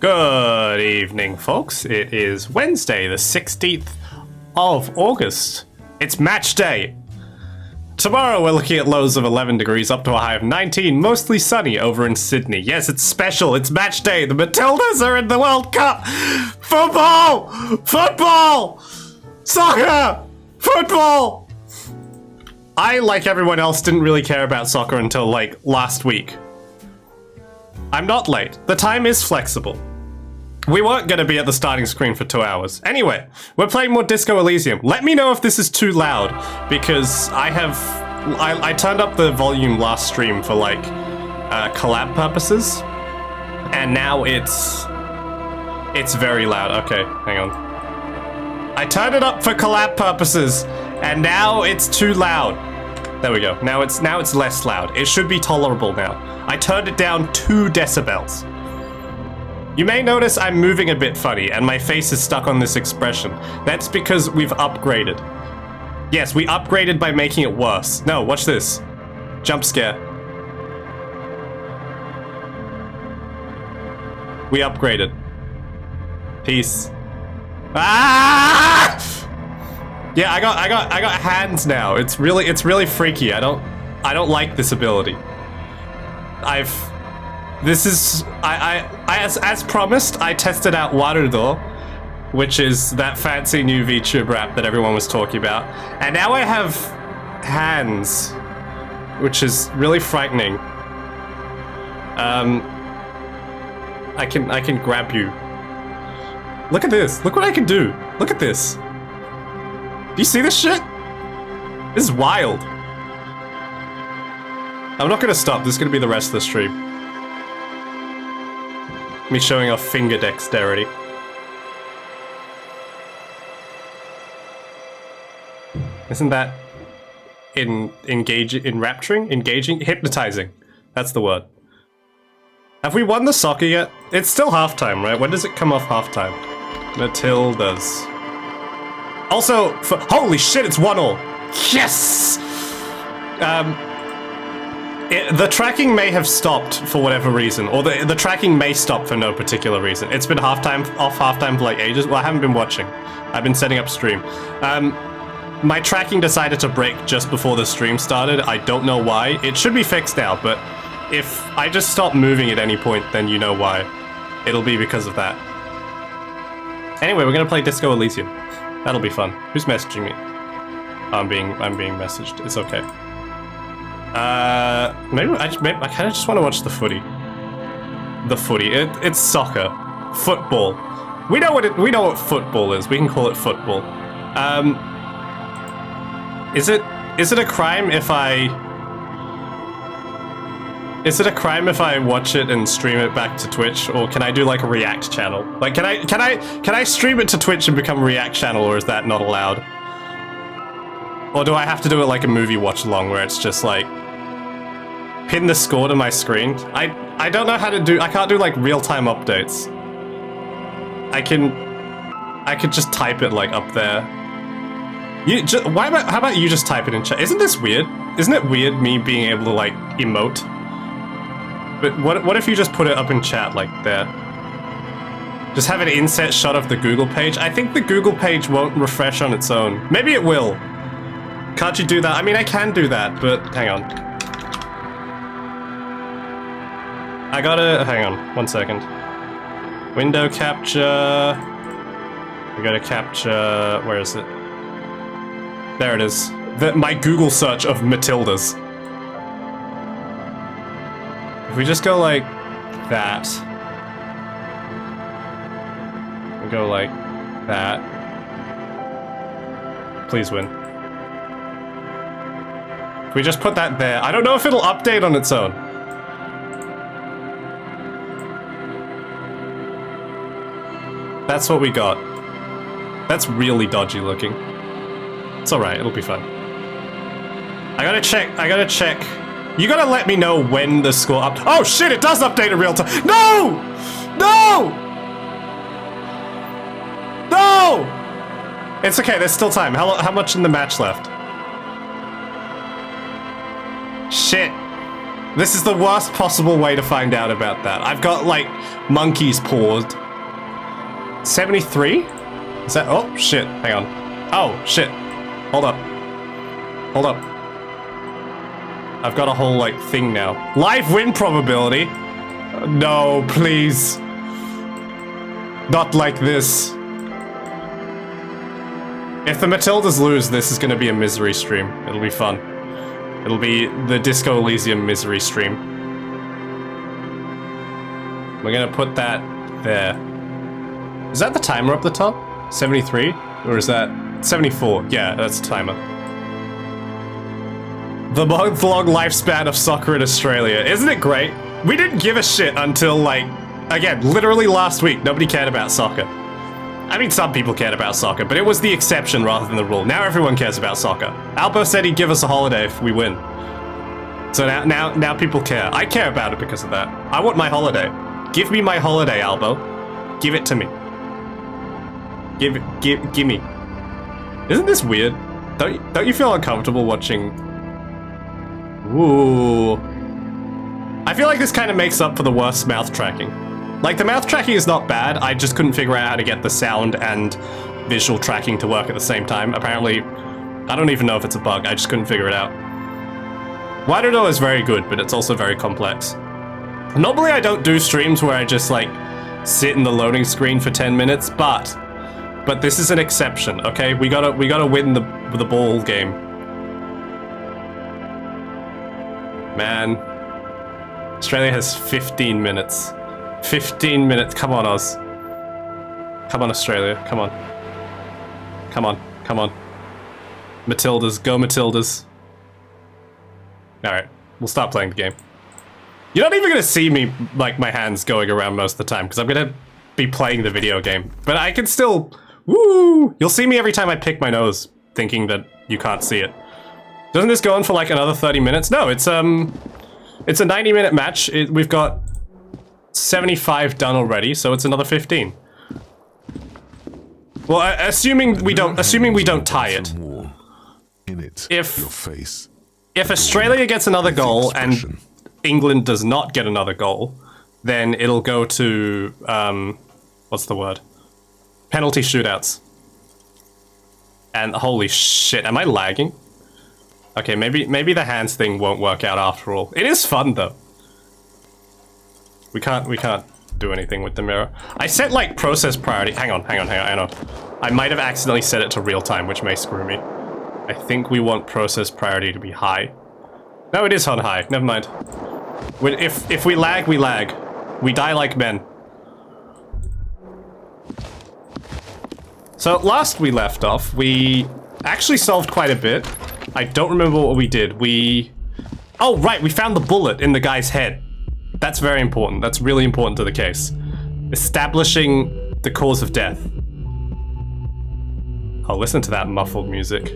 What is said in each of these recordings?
Good evening, folks. It is Wednesday, the 16th of August. It's match day. Tomorrow we're looking at lows of 11 degrees up to a high of 19, mostly sunny over in Sydney. Yes, it's special. It's match day. The Matildas are in the World Cup. Football! Football! Soccer! Football! I, like everyone else, didn't really care about soccer until, like, last week. I'm not late. The time is flexible. We weren't going to be at the starting screen for 2 hours. Anyway, we're playing more Disco Elysium. Let me know if this is too loud, because I turned up the volume last stream for, like, collab purposes, and now it's very loud. Okay, hang on. I turned it up for collab purposes, and now it's too loud. There we go. Now it's less loud. It should be tolerable now. I turned it down 2 decibels. You may notice I'm moving a bit funny, and my face is stuck on this expression. That's because we've upgraded. Yes, we upgraded by making it worse. No, watch this. Jump scare. We upgraded. Peace. Ah! Yeah, I got hands now. It's really freaky. I don't like this ability. As promised, I tested out Warudo, which is that fancy new Vtuber app that everyone was talking about, and now I have hands, which is really frightening. I can grab you. Look at this. Look what I can do. Look at this. Do you see this shit? This is wild. I'm not gonna stop. This is gonna be the rest of the stream. Me showing off finger dexterity. Isn't that enrapturing? Engaging? Hypnotizing. That's the word. Have we won the soccer yet? It's still halftime, right? When does it come off halftime? Matildas. Also, holy shit, it's 1-1. Yes! The tracking may have stopped for whatever reason, or the tracking may stop for no particular reason. It's been off halftime for like ages. Well, I haven't been watching. I've been setting up stream. My tracking decided to break just before the stream started. I don't know why. It should be fixed now, but if I just stop moving at any point, then you know why. It'll be because of that. Anyway, we're gonna play Disco Elysium. That'll be fun. Who's messaging me? I'm being messaged. It's okay. Maybe I kind of just want to watch the footy. The footy. It's soccer, football. We know what football is. We can call it football. Is it a crime if I watch it and stream it back to Twitch, or can I do like a React channel? Like, can I stream it to Twitch and become a React channel, or is that not allowed? Or do I have to do it like a movie watch along, where it's just like pin the score to my screen? I don't know how to do. I can't do like real-time updates. I could just type it like up there. How about you just type it in chat? Isn't this weird? Isn't it weird me being able to like emote? But what if you just put it up in chat like there? Just have an inset shot of the Google page. I think the Google page won't refresh on its own. Maybe it will. Can't you do that? I mean, I can do that, but hang on. Hang on, 1 second. Window capture. We gotta capture, where is it? There it is. My Google search of Matildas. If we just go like that. We go like that. Please win. If we just put that there, I don't know if it'll update on its own. That's what we got. That's really dodgy looking. It's alright, it'll be fun. I gotta check. You gotta let me know when the score oh shit, it does update in real time. No! No! No! It's okay, there's still time. How much in the match left? Shit. This is the worst possible way to find out about that. I've got, like, monkeys paused. 73? Is that... Oh, shit. Hang on. Oh, shit. Hold up. Hold up. I've got a whole, like, thing now. Live win probability? No, please. Not like this. If the Matildas lose, this is gonna be a misery stream. It'll be fun. It'll be the Disco Elysium misery stream. We're gonna put that there. Is that the timer up the top? 73? Or is that 74? Yeah, that's the timer. The month-long lifespan of soccer in Australia. Isn't it great? We didn't give a shit until, like, again, literally last week, nobody cared about soccer. I mean, some people cared about soccer, but it was the exception rather than the rule. Now everyone cares about soccer. Albo said he'd give us a holiday if we win. So now people care. I care about it because of that. I want my holiday. Give me my holiday, Albo. Give it to me. Give me. Isn't this weird? Don't you feel uncomfortable watching? Ooh. I feel like this kind of makes up for the worst mouth tracking. Like, the mouth tracking is not bad, I just couldn't figure out how to get the sound and visual tracking to work at the same time. Apparently, I don't even know if it's a bug, I just couldn't figure it out. Widerdo is very good, but it's also very complex. Normally I don't do streams where I just, like, sit in the loading screen for 10 minutes, but this is an exception, okay? We gotta win the ball game. Man. Australia has 15 minutes. 15 minutes. Come on, Oz. Come on, Australia. Come on. Come on. Come on. Matildas. Go, Matildas. Alright. We'll stop playing the game. You're not even going to see me, like, my hands going around most of the time, because I'm going to be playing the video game. But I can still... Woo! You'll see me every time I pick my nose, thinking that you can't see it. Doesn't this go on for, like, another 30 minutes? No, it's a 90-minute match. We've got 75 done already, so it's another 15. Well, assuming we don't tie it. If Australia gets another goal and England does not get another goal, then it'll go to what's the word? Penalty shootouts. And holy shit, am I lagging? Okay, maybe the hands thing won't work out after all. It is fun though. We can't do anything with the mirror. I set like process priority. Hang on. I might have accidentally set it to real time, which may screw me. I think we want process priority to be high. No, it is on high. Never mind. If we lag, we lag. We die like men. So last we left off, we actually solved quite a bit. I don't remember what we did. Oh, right, we found the bullet in the guy's head. That's very important. That's really important to the case. Establishing the cause of death. Oh, listen to that muffled music.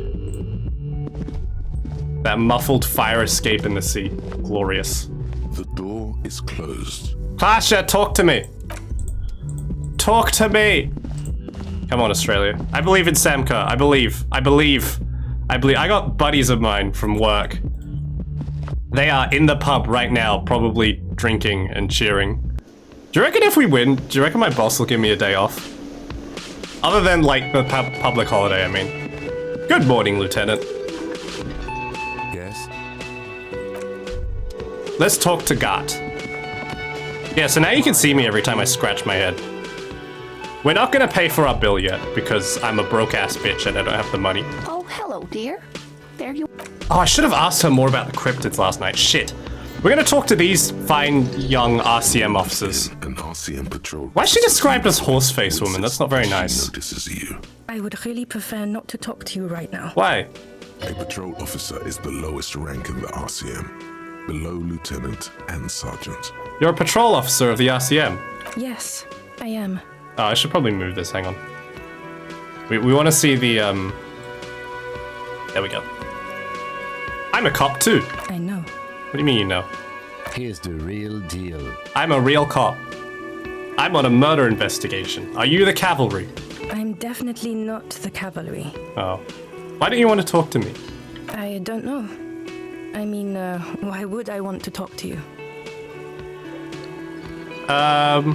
That muffled fire escape in the sea. Glorious. The door is closed. Pasha, talk to me. Talk to me. Come on, Australia. I believe in Samka. I believe. I got buddies of mine from work. They are in the pub right now, probably drinking and cheering. Do you reckon if we win, do you reckon my boss will give me a day off? Other than, like, the public holiday, I mean. Good morning, Lieutenant. Yes? Let's talk to Gart. Yeah, so now you can see me every time I scratch my head. We're not gonna pay for our bill yet, because I'm a broke-ass bitch and I don't have the money. Oh, hello, dear. There you... Oh, I should have asked her more about the cryptids last night. Shit. We're gonna talk to these fine, young RCM officers. An RCM patrol. Why is she described as horseface woman? That's not very nice. Notices you. I would really prefer not to talk to you right now. Why? A patrol officer is the lowest rank in the RCM, below lieutenant and sergeant. You're a patrol officer of the RCM. Yes, I am. Oh, I should probably move this. Hang on. We want to see the, There we go. I'm a cop too. I know. What do you mean you know? Here's the real deal. I'm a real cop. I'm on a murder investigation. Are you the cavalry? I'm definitely not the cavalry. Oh. Why don't you want to talk to me? I don't know. I mean, why would I want to talk to you? Have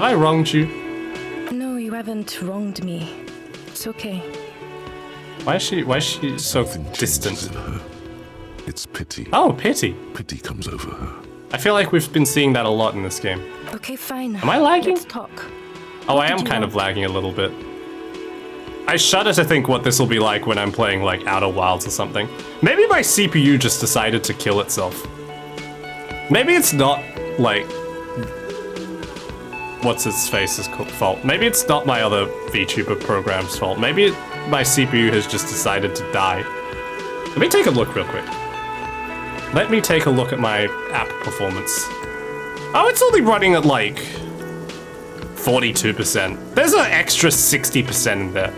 I wronged you? No, you haven't wronged me. It's okay. Why is she so Nothing distant? changes in her. It's pity. Oh, pity. Pity comes over her. I feel like we've been seeing that a lot in this game. Okay, fine. Am I lagging? Let's talk. Oh, I am did you kind of want? lagging a little bit. I shudder to think what this will be like when I'm playing, like, Outer Wilds or something. Maybe my CPU just decided to kill itself. Maybe it's not, like... What's-its-face's fault. Maybe it's not my other VTuber program's fault. Maybe my CPU has just decided to die. Let me take a look real quick. Let me take a look at my app performance. Oh, it's only running at, like... 42%. There's an extra 60% in there.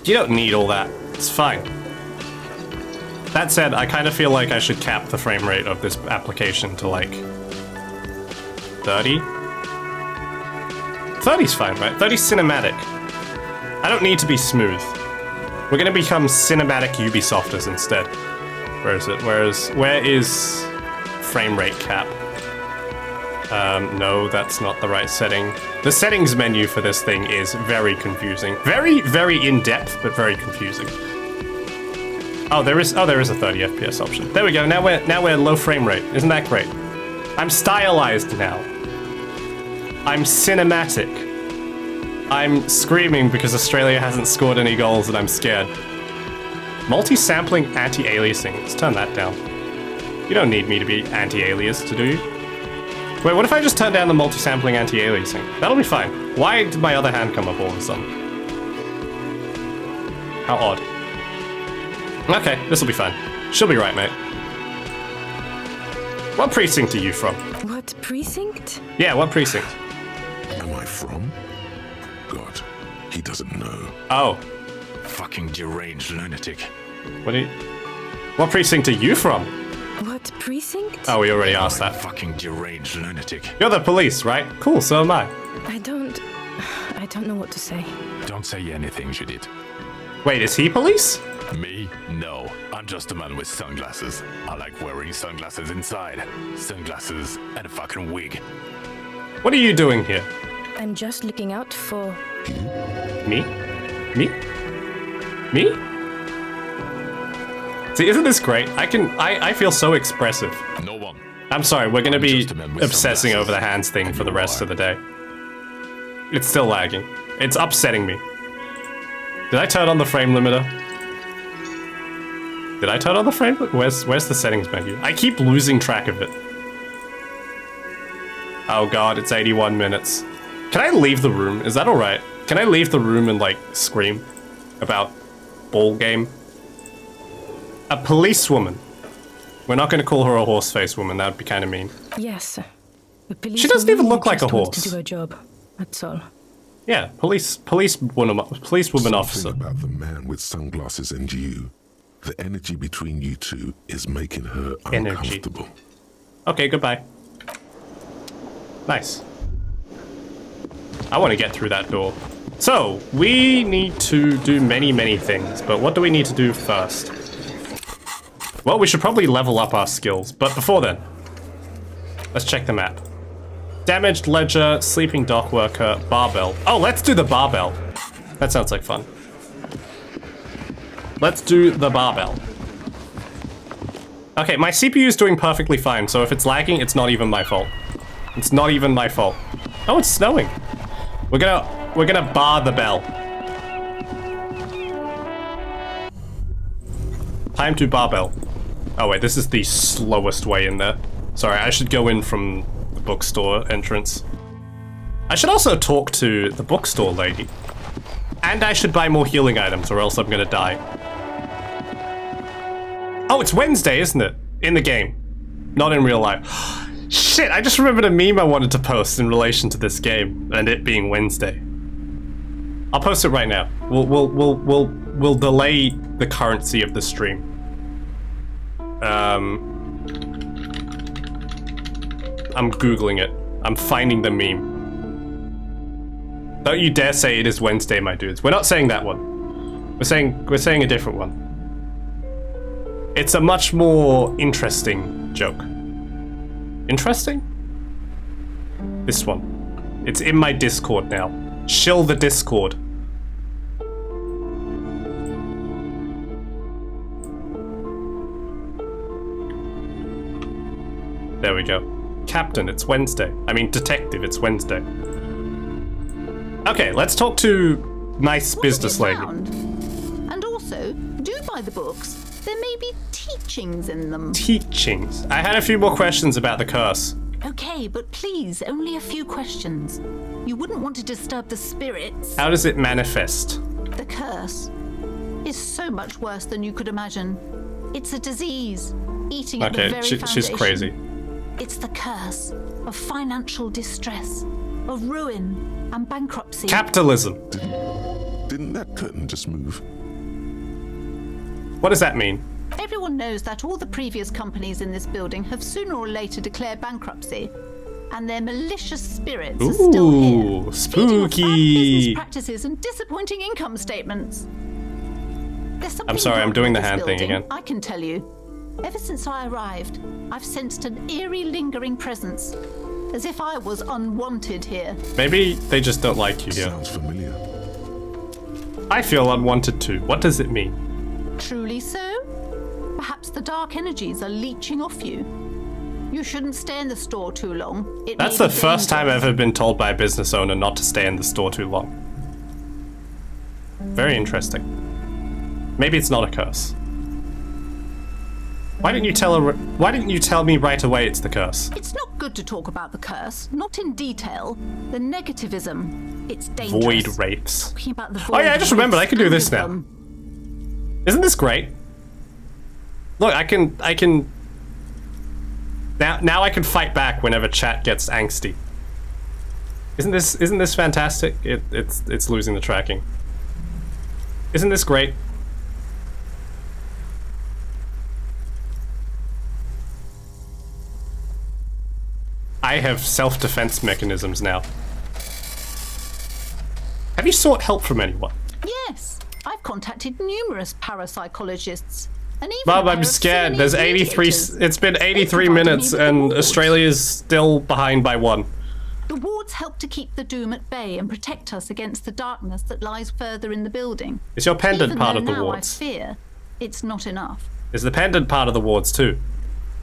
You don't need all that. It's fine. That said, I kind of feel like I should cap the frame rate of this application to like 30. 30's fine, right? 30's cinematic. I don't need to be smooth. We're gonna become cinematic Ubisofters instead. Where is it? Where is frame rate cap? No, that's not the right setting. The settings menu for this thing is very confusing. Very, very in-depth, but very confusing. Oh, there is a 30 FPS option. There we go. Now we're low frame rate. Isn't that great? I'm stylized now. I'm cinematic. I'm screaming because Australia hasn't scored any goals and I'm scared. Multi-sampling anti-aliasing. Let's turn that down. You don't need me to be anti-aliased, do you? Wait, what if I just turn down the multi-sampling anti-aliasing? That'll be fine. Why did my other hand come up all of a sudden? How odd. Okay, this'll be fine. She'll be right, mate. What precinct are you from? What precinct? Yeah, what precinct? Am I from? God, he doesn't know. Oh, Fucking deranged lunatic. what precinct are you from? What precinct? Oh, we already asked that. Fucking deranged lunatic. You're the police, right? Cool, so am I. I don't know what to say. Don't say anything, Judith. Wait, is he police? Me? No. I'm just a man with sunglasses. I like wearing sunglasses inside. Sunglasses and a fucking wig. What are you doing here? I'm just looking out for... Me? Me? Me? See, isn't this great? I feel so expressive. No one. I'm sorry, we're gonna I'm be just a man with obsessing sunglasses. over the hands thing And for the you rest are. of the day. It's still lagging. It's upsetting me. Did I turn on the frame limiter? Did I turn on the frame? Where's the settings menu? I keep losing track of it. Oh god, it's 81 minutes. Can I leave the room? Is that alright? Can I leave the room and, like, scream about ball game? A policewoman. We're not gonna call her a horse-faced woman, that would be kind of mean. Yes. A police She doesn't even woman look like just a wants horse. to do her job. That's all. Yeah, policewoman Something officer. about the man with sunglasses and you. The energy between you two is making her Energy. uncomfortable. Okay, goodbye. Nice. I want to get through that door. So, we need to do many things, but what do we need to do first? Well, we should probably level up our skills, but before then, let's check the map. Damaged ledger, sleeping dock worker, barbell. Oh, let's do the barbell. That sounds like fun. Let's do the barbell. Okay, my CPU is doing perfectly fine, so if it's lagging, it's not even my fault. It's not even my fault. Oh, it's snowing. We're gonna bar the bell. Time to barbell. Oh wait, this is the slowest way in there. Sorry, I should go in from the bookstore entrance. I should also talk to the bookstore lady. And I should buy more healing items or else I'm gonna die. Oh, it's Wednesday, isn't it? In the game. Not in real life. Shit, I just remembered a meme I wanted to post in relation to this game and it being Wednesday. I'll post it right now. We'll delay the currency of the stream. I'm Googling it. I'm finding the meme. Don't you dare say it is Wednesday, my dudes. We're not saying that one. We're saying a different one. It's a much more interesting joke. Interesting? This one. It's in my Discord now. Shill the Discord. There we go. Captain, it's Wednesday. I mean, detective, it's Wednesday. Okay, let's talk to nice business lady. And also, do buy the books. There may be teachings in them. Teachings? I had a few more questions about the curse. Okay, but please, only a few questions. You wouldn't want to disturb the spirits. How does it manifest? The curse is so much worse than you could imagine. It's a disease, eating at the very foundation. She's crazy. It's the curse of financial distress, of ruin and bankruptcy. Capitalism. Didn't that curtain just move? What does that mean? Everyone knows that all the previous companies in this building have sooner or later declared bankruptcy, and their malicious spirits are still here, spooky. feeding off bad business practices and disappointing income statements. There's something I'm sorry, I'm wrong doing with the this hand thing building, again. I can tell you. Ever since I arrived, I've sensed an eerie, lingering presence, as if I was unwanted here. Maybe they just don't like you here. Sounds familiar. I feel unwanted too. What does it mean? Truly so? Perhaps the dark energies are leeching off you. You shouldn't stay in the store too long. That's the first time I've ever been told by a business owner not to stay in the store too long. Very interesting. Maybe it's not a curse. Why didn't you tell her? Why didn't you tell me right away it's the curse? It's not good to talk about the curse, not in detail. The negativism, it's dangerous. Void rapes. Talking about the Oh yeah, I just remembered I can do this now. them. Isn't this great? Look, I can. Now I can fight back whenever chat gets angsty. Isn't this fantastic? It's losing the tracking. Isn't this great? I have self-defense mechanisms now. Have you sought help from anyone? Yes, I've contacted numerous parapsychologists. And even Bob, a pair I'm of scared. Siamese There's 83. mediators. It's been 83 provided me minutes, with the and wards. Australia's still behind by 1. The wards help to keep the doom at bay and protect us against the darkness that lies further in the building. Is your pendant Even part though of the now wards? I fear it's not enough. Is the pendant part of the wards too?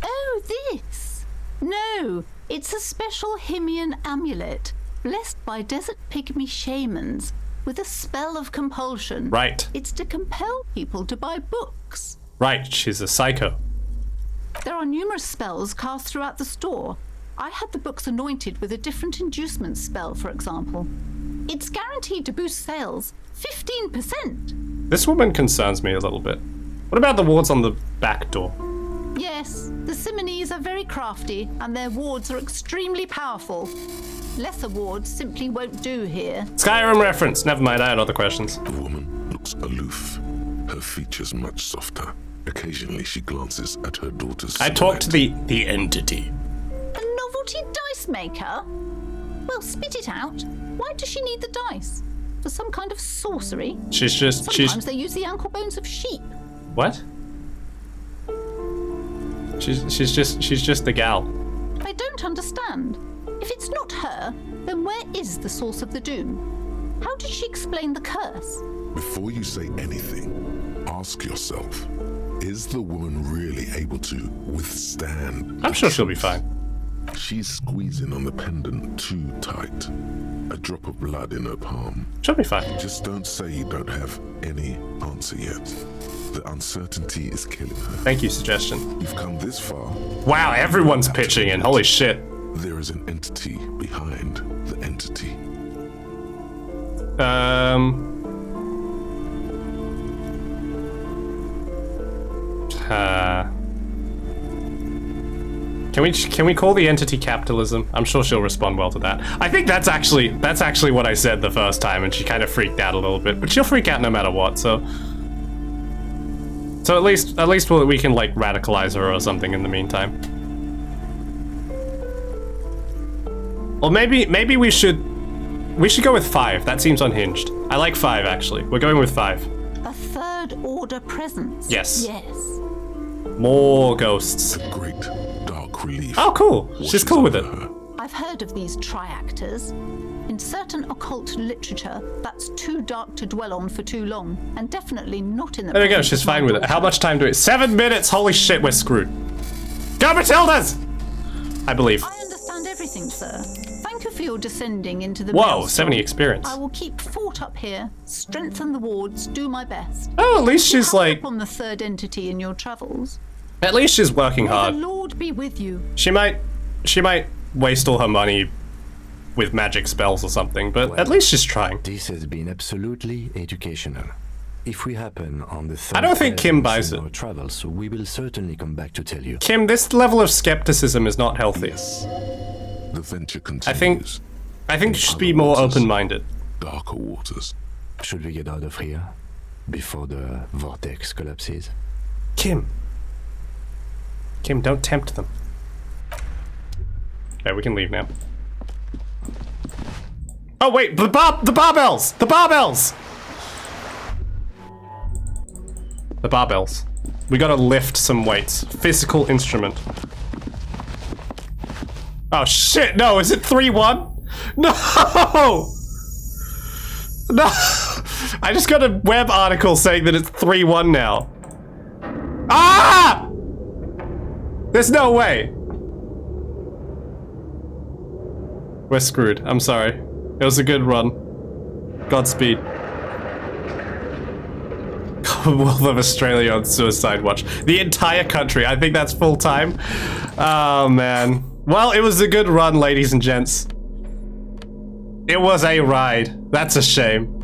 Oh, this? No, it's a special Himian amulet, blessed by desert pygmy shamans, with a spell of compulsion. Right. It's to compel people to buy books. Right, she's a psycho. There are numerous spells cast throughout the store. I had the books anointed with a different inducement spell, for example. It's guaranteed to boost sales 15%. This woman concerns me a little bit. What about the wards on the back door? Yes, the Simonese are very crafty, and their wards are extremely powerful. Lesser wards simply won't do here. Skyrim reference. Never mind, I had other questions. The woman looks aloof, her features much softer. Occasionally she glances at her daughter's I talked to silhouette. the entity. A novelty dice maker? Well, spit it out. Why does she need the dice? For some kind of sorcery? Sometimes they use the ankle bones of sheep. What? She's just a gal. I don't understand. If it's not her, then where is the source of the doom? How did she explain the curse? Before you say anything, ask yourself, is the woman really able to withstand? I'm sure she'll be fine. She's squeezing on the pendant too tight. A drop of blood in her palm. She'll be fine. Just don't say you don't have any answer yet. The uncertainty is killing her. Thank you, suggestion. You've come this far. Wow, everyone's pitching in. Holy shit. There is an entity behind the entity. Can we call the entity capitalism? I'm sure she'll respond well to that. I think that's actually what I said the first time, and she kind of freaked out a little bit. But she'll freak out no matter what. So at least we can like radicalize her or something in the meantime. Or maybe we should go with 5. That seems unhinged. I like 5 actually. We're going with 5. A third order presence? Yes. Yes. More ghosts. Great dark relief. Oh, cool. She's washes cool with it. over her. I've heard of these triactors. In certain occult literature, that's too dark to dwell on for too long, and definitely not in the There we go. presence She's of my fine with it. daughter. How much time do we? 7 minutes. Holy shit, we're screwed. Go, Matildas! I believe. I understand everything, sir. Thank you for your descending into the Whoa, maelstrom. 70 experience. I will keep fort up here, strengthen the wards, do my best. Oh, at least she's Have like. up on the third entity in your travels. At least she's working May the hard. Lord be with you. She might waste all her money with magic spells or something, but at least she's trying. This has been absolutely educational. If we happen on the third I don't think Kim buys in it. our travels, we will certainly come back to tell you. Kim, this level of skepticism is not healthy. The venture I continues. think you should be more open-minded. Darker waters. Should we get out of here before the vortex collapses? Kim, don't tempt them. Okay, we can leave now. Oh wait, the barbells! The barbells! The barbells. We gotta lift some weights. Physical instrument. Oh shit, no, is it 3-1? No! No! I just got a web article saying that it's 3-1 now. Ah! There's no way. We're screwed. I'm sorry. It was a good run. Godspeed. Commonwealth of Australia on suicide watch. The entire country. I think that's full time. Oh, man. Well, it was a good run, ladies and gents. It was a ride. That's a shame.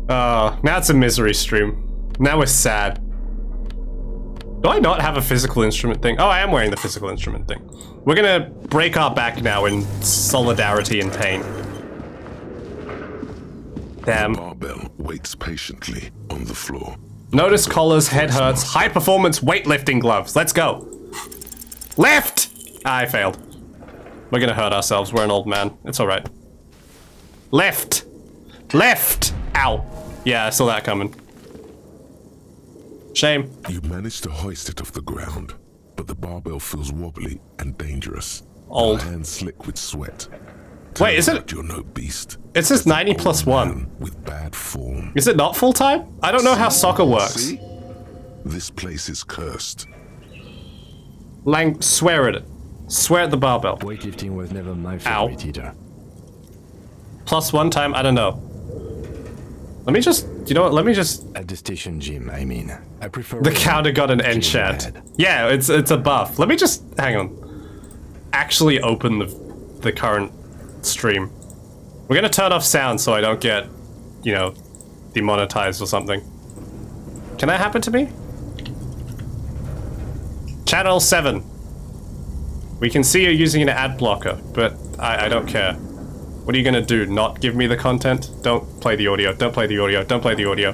Oh, now it's a misery stream. Now we're sad. Do I not have a physical instrument thing? Oh, I am wearing the physical instrument thing. We're gonna break our back now in solidarity and pain. Damn. Barbell waits patiently on the floor. Notice collars, head hurts, high performance weightlifting gloves. Let's go. Lift! I failed. We're gonna hurt ourselves. We're an old man. It's alright. Lift! Lift! Ow. Yeah, I saw that coming. Shame. You manage to hoist it off the ground, but the barbell feels wobbly and dangerous. Old. Your hands slick with sweat. Wait, is Turns it- out you're no beast. It says 90 plus Old 1. man with bad form. Is it not full time? I don't know how soccer works. See? This place is cursed. Lang, swear at it. Swear at the barbell. Weightlifting was never my Ow. favorite either. Plus 1 time, I don't know. Let me just, you know what, let me just... At the station gym, I mean. I prefer... The counter got an enchant. bad. Yeah, it's a buff. Let me just, hang on. Actually open the current stream. We're gonna turn off sound so I don't get, you know, demonetized or something. Can that happen to me? Channel 7. We can see you're using an ad blocker, but I don't care. What are you gonna do? Not give me the content? Don't play the audio. Don't play the audio. Don't play the audio.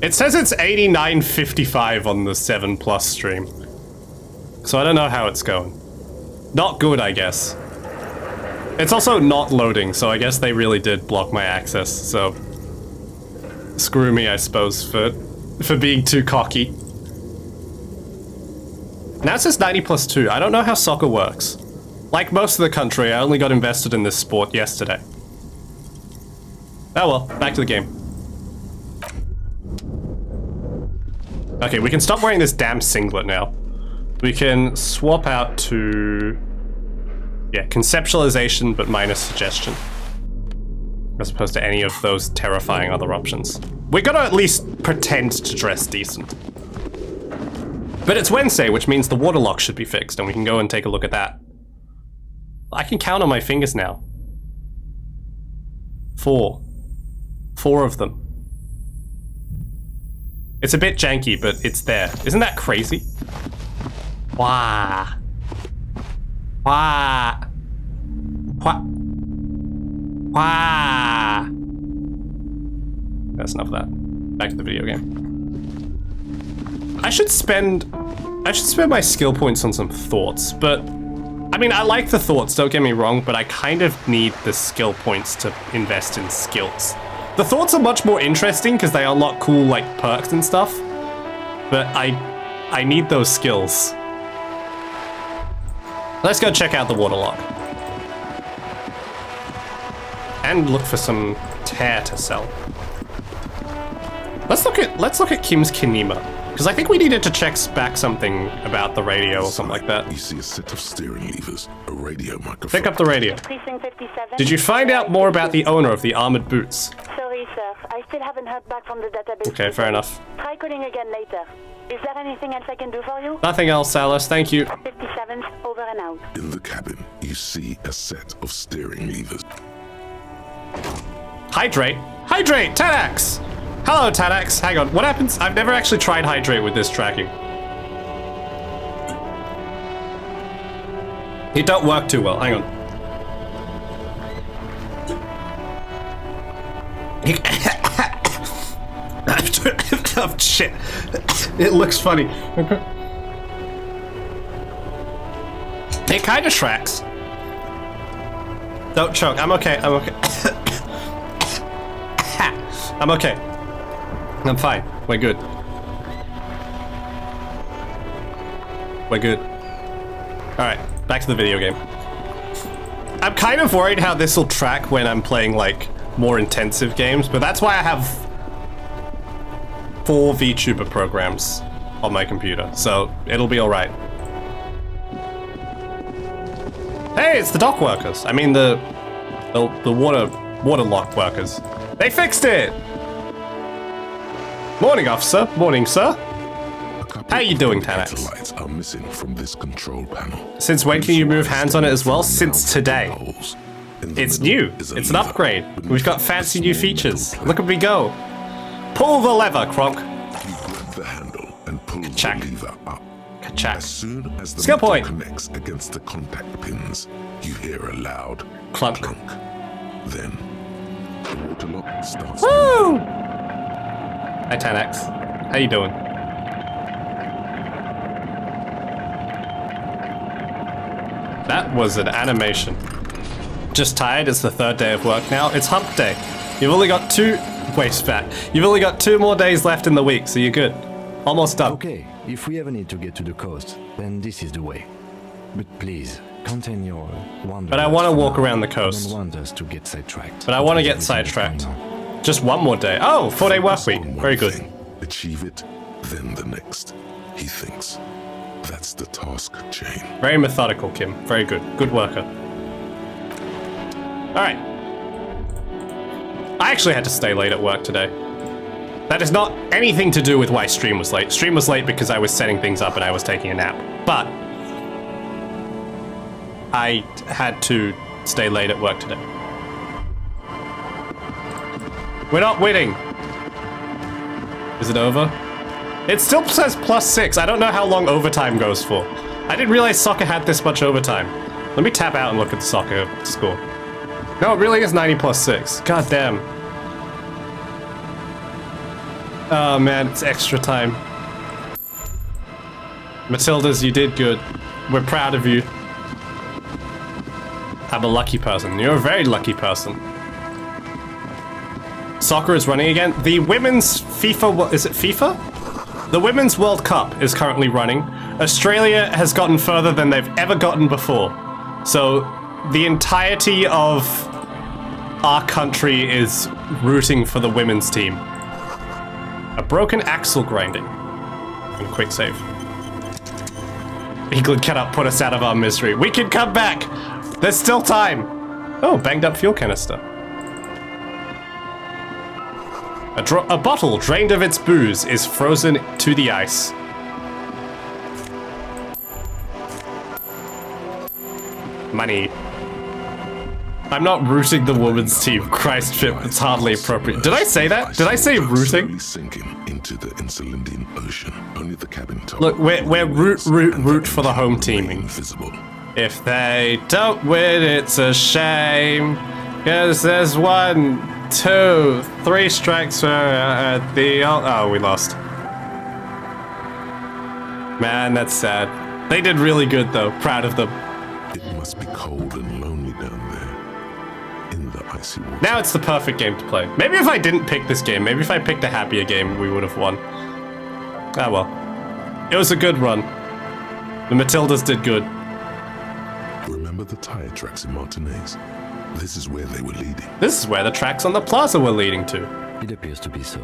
It says it's 89.55 on the 7 Plus stream. So I don't know how it's going. Not good, I guess. It's also not loading, so I guess they really did block my access, so... Screw me, I suppose, for being too cocky. Now it says 90 plus 2. I don't know how soccer works. Like most of the country, I only got invested in this sport yesterday. Oh well, back to the game. Okay, we can stop wearing this damn singlet now. We can swap out to... yeah, conceptualization but minus suggestion. As opposed to any of those terrifying other options. We gotta at least pretend to dress decent. But it's Wednesday, which means the water lock should be fixed, and we can go and take a look at that. I can count on my fingers now. 4. 4 of them. It's a bit janky, but it's there. Isn't that crazy? Wah. Wah. Wah. Wah. That's enough of that. Back to the video game. I should spend my skill points on some thoughts, but I mean, I like the thoughts, don't get me wrong, but I kind of need the skill points to invest in skills. The thoughts are much more interesting because they unlock cool like perks and stuff. But I need those skills. Let's go check out the waterlock. And look for some tear to sell. Let's look at Kim's Kinema. Because I think we needed to check back something about the radio or something like that. You see a set of steering levers, a radio microphone. Pick up the radio. Precinct 57. Did you find out more about the owner of the armored boots? Sorry, sir. I still haven't heard back from the database. Okay, fair enough. Try calling again later. Is there anything else I can do for you? Nothing else, Alice. Thank you. 57, over and out. In the cabin, you see a set of steering levers. Hydrate? Hydrate! Tanax! Hello, Tanax. Hang on. What happens? I've never actually tried hydrate with this tracking. It don't work too well. Hang on. Oh, shit. It looks funny. It kind of tracks. Don't choke. I'm okay. I'm okay. I'm okay. I'm fine. We're good. We're good. Alright, back to the video game. I'm kind of worried how this will track when I'm playing, like, more intensive games, but that's why I have 4 Vtuber programs on my computer, so it'll be alright. Hey, it's the dock workers. I mean, the waterlock workers. They fixed it! Morning, officer. Morning, sir. How you doing, Tanax? Lights are missing from this control panel. Since when can you move hands on it as well? Since today. It's new. It's an upgrade. We've got fancy new features. Look at me go. Pull the lever, Kronk. You grab the handle and pull the lever up. Ka-chak. As soon as the Skill metal point. connects against the contact pins, you hear a loud Clunk. clunk. Then the waterlock starts. Woo! Hi, Tanax. How you doing? That was an animation. Just tired, it's the 3rd day of work now. It's hump day. You've only got 2... Waste back. You've only got 2 more days left in the week, so you're good. Almost done. Okay, if we ever need to get to the coast, then this is the way. But please, contain your wonder. But I want to walk around the coast. I don't want us to get sidetracked. But I want to get Everything is sidetracked. going on. Just 1 more day. Oh, 4-day work week. On one Very good. thing, achieve it, then the next. He thinks. That's the task chain. Very methodical, Kim. Very good. Good worker. Alright. I actually had to stay late at work today. That is not anything to do with why stream was late. Stream was late because I was setting things up and I was taking a nap. But I had to stay late at work today. We're not winning. Is it over? It still says +6. I don't know how long overtime goes for. I didn't realize soccer had this much overtime. Let me tap out and look at the soccer score. No, it really is 90 +6. God damn. Oh man, it's extra time. Matildas, you did good. We're proud of you. I'm a lucky person. You're a very lucky person. Soccer is running again. The women's FIFA, is it FIFA? The Women's World Cup is currently running. Australia has gotten further than they've ever gotten before. So the entirety of our country is rooting for the women's team. A broken axle grinding. And quick save. England cannot put us out of our misery. We can come back! There's still time! Oh, banged up fuel canister. A bottle drained of its booze is frozen to the ice. Money. I'm not rooting the women's team. Christ, Phip, it's hardly appropriate. Did I say that? Did I say rooting? Sinking into the Insulindian Ocean. Only the cabin top. Look, we're root for the home team. Invisible. If they don't win, it's a shame. Cause there's 1, 2, 3 strikes for the... Oh, we lost. Man, that's sad. They did really good, though. Proud of them. It must be cold and lonely down there. In in the icy water. Now it's the perfect game to play. Maybe if I didn't pick this game, maybe if I picked a happier game, we would have won. Ah well. It was a good run. The Matildas did good. Remember the tire tracks in Martinez? This is where they were leading. This is where the tracks on the plaza were leading to. It appears to be so.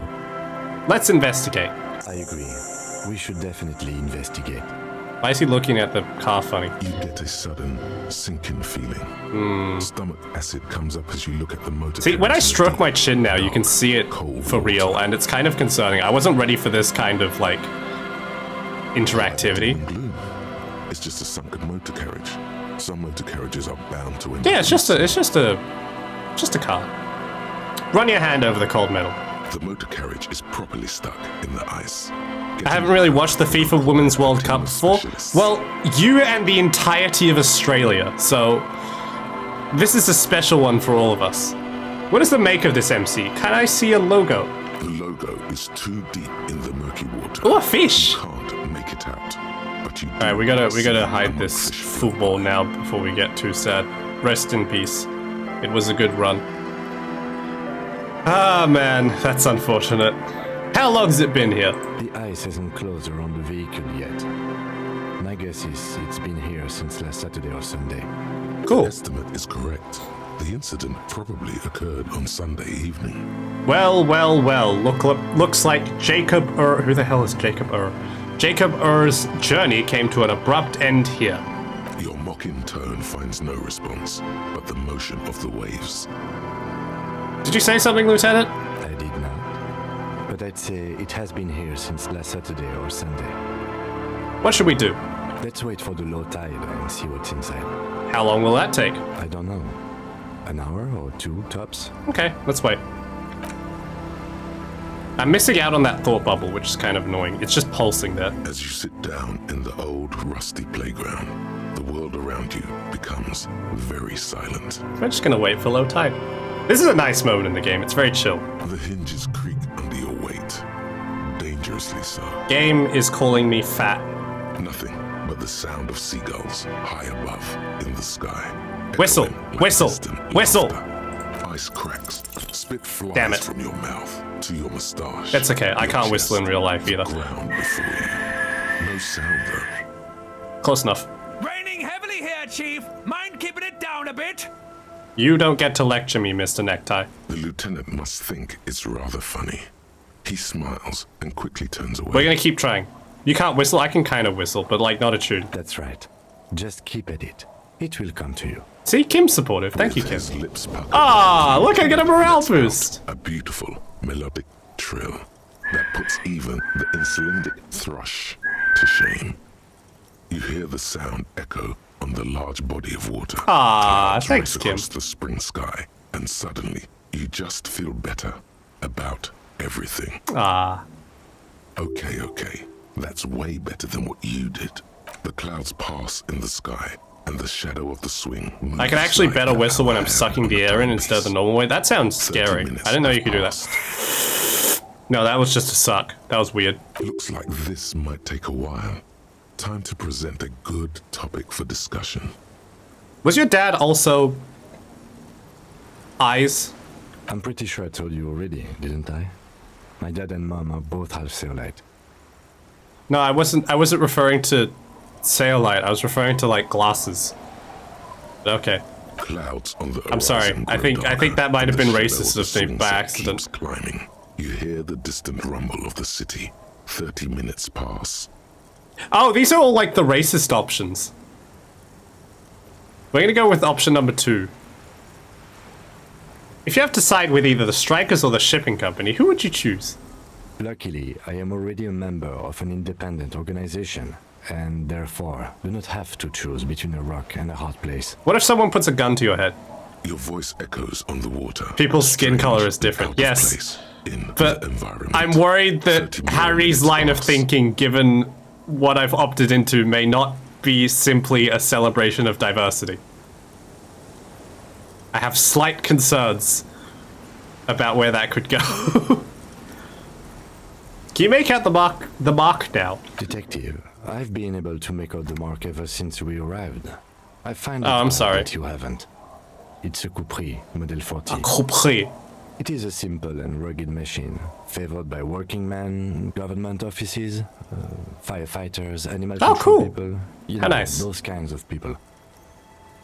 Let's investigate. I agree. We should definitely investigate. Why is he looking at the car funny? You get a sudden sinking feeling. Stomach acid comes up as you look at the motor. See, when I carriage in the stroke my deep, chin now, you can dark, see it cold for real, water. and it's kind of concerning. I wasn't ready for this kind of, like, interactivity. Gloom. It's just a sunken motor carriage. Some motor carriages are bound to end. Yeah, it's just a car. Run your hand over the cold metal. The motor carriage is properly stuck in the ice. I haven't really watched the FIFA Women's World Cup before. Well, you and the entirety of Australia, so this is a special one for all of us. What is the make of this MC? Can I see a logo? The logo is too deep in the murky water. Oh, a fish! You can't make it out. But you Alright, we gotta hide this football now before we get too sad. Rest in peace. It was a good run. Ah man, that's unfortunate. How long's it been here? The ice hasn't closed around the vehicle yet. My guess is it's been here since last Saturday or Sunday. Cool. The estimate is correct. The incident probably occurred on Sunday evening. Well. Looks like Jacob who the hell is Jacob Jacob Ur's journey came to an abrupt end here. Your mocking tone finds no response, but the motion of the waves. Did you say something, Lieutenant? I did not. But I'd say it has been here since last Saturday or Sunday. What should we do? Let's wait for the low tide and see what's inside. How long will that take? I don't know. An hour or two, tops? Okay, let's wait. I'm missing out on that thought bubble, which is kind of annoying. It's just pulsing there. As you sit down in the old rusty playground, the world around you becomes very silent. We're just gonna wait for low tide. This is a nice moment in the game. It's very chill. The hinges creak under your weight, dangerously so. Game is calling me fat. Nothing but the sound of seagulls high above in the sky. Whistle, echoing like whistle, distant whistle. laughter. Ice cracks, spit flies Damn it. from your mouth to your moustache. That's okay. I your can't whistle in chest, real life either. Ground before you. No sound though. Close enough. Raining heavily here, Chief. Mind keeping it down a bit? You don't get to lecture me, Mr. Necktie. The lieutenant must think it's rather funny. He smiles and quickly turns away. We're gonna keep trying. You can't whistle. I can kind of whistle, but like not a tune. That's right. Just keep at it. It will come to you. See, Kim's supportive. Thank you, With Kim. his lips puckered, Ah, he look, I get a morale boost. A beautiful melodic trill that puts even the insulindic thrush to shame. You hear the sound echo on the large body of water. Ah, Clouds thanks, race Kim. across the spring sky, and suddenly you just feel better about everything. Ah. Okay. That's way better than what you did. The clouds pass in the sky, and the shadow of the swing moves I can actually like better an whistle when I'm hour sucking on the a air in timepiece. instead of the normal way. That sounds 30 scary. minutes I didn't know you have could do that. passed. No, that was just a suck. That was weird. Looks like this might take a while. Time to present a good topic for discussion. Was your dad also eyes? I'm pretty sure I told you already, didn't I? My dad and mom are both half Seolite. No, I wasn't referring to saillight. I was referring to like glasses. Okay. Clouds on the I'm sorry. horizon I grow think darker, that might have and been the racist shadow of me swing by set accident. keeps climbing. You hear the distant rumble of the city. 30 minutes pass. Oh, these are all like the racist options. We're gonna go with option number 2. If you have to side with either the strikers or the shipping company, who would you choose? Luckily, I am already a member of an independent organization, and therefore do not have to choose between a rock and a hard place. What if someone puts a gun to your head? Your voice echoes on the water. People's skin Strange color is and different. out of Yes. place in But the environment. I'm worried that 30 more Harry's minutes line of pass. thinking, given what I've opted into, may not be simply a celebration of diversity. I have slight concerns about where that could go. Can you make out the mark now? Detective, I've been able to make out the mark ever since we arrived. I find Oh, I'm odd sorry. that you haven't. It's a Coupri, Model 40. Coupri. It is a simple and rugged machine, favored by working men, government offices, firefighters, animal control cool. people. You How know, nice. those kinds of people.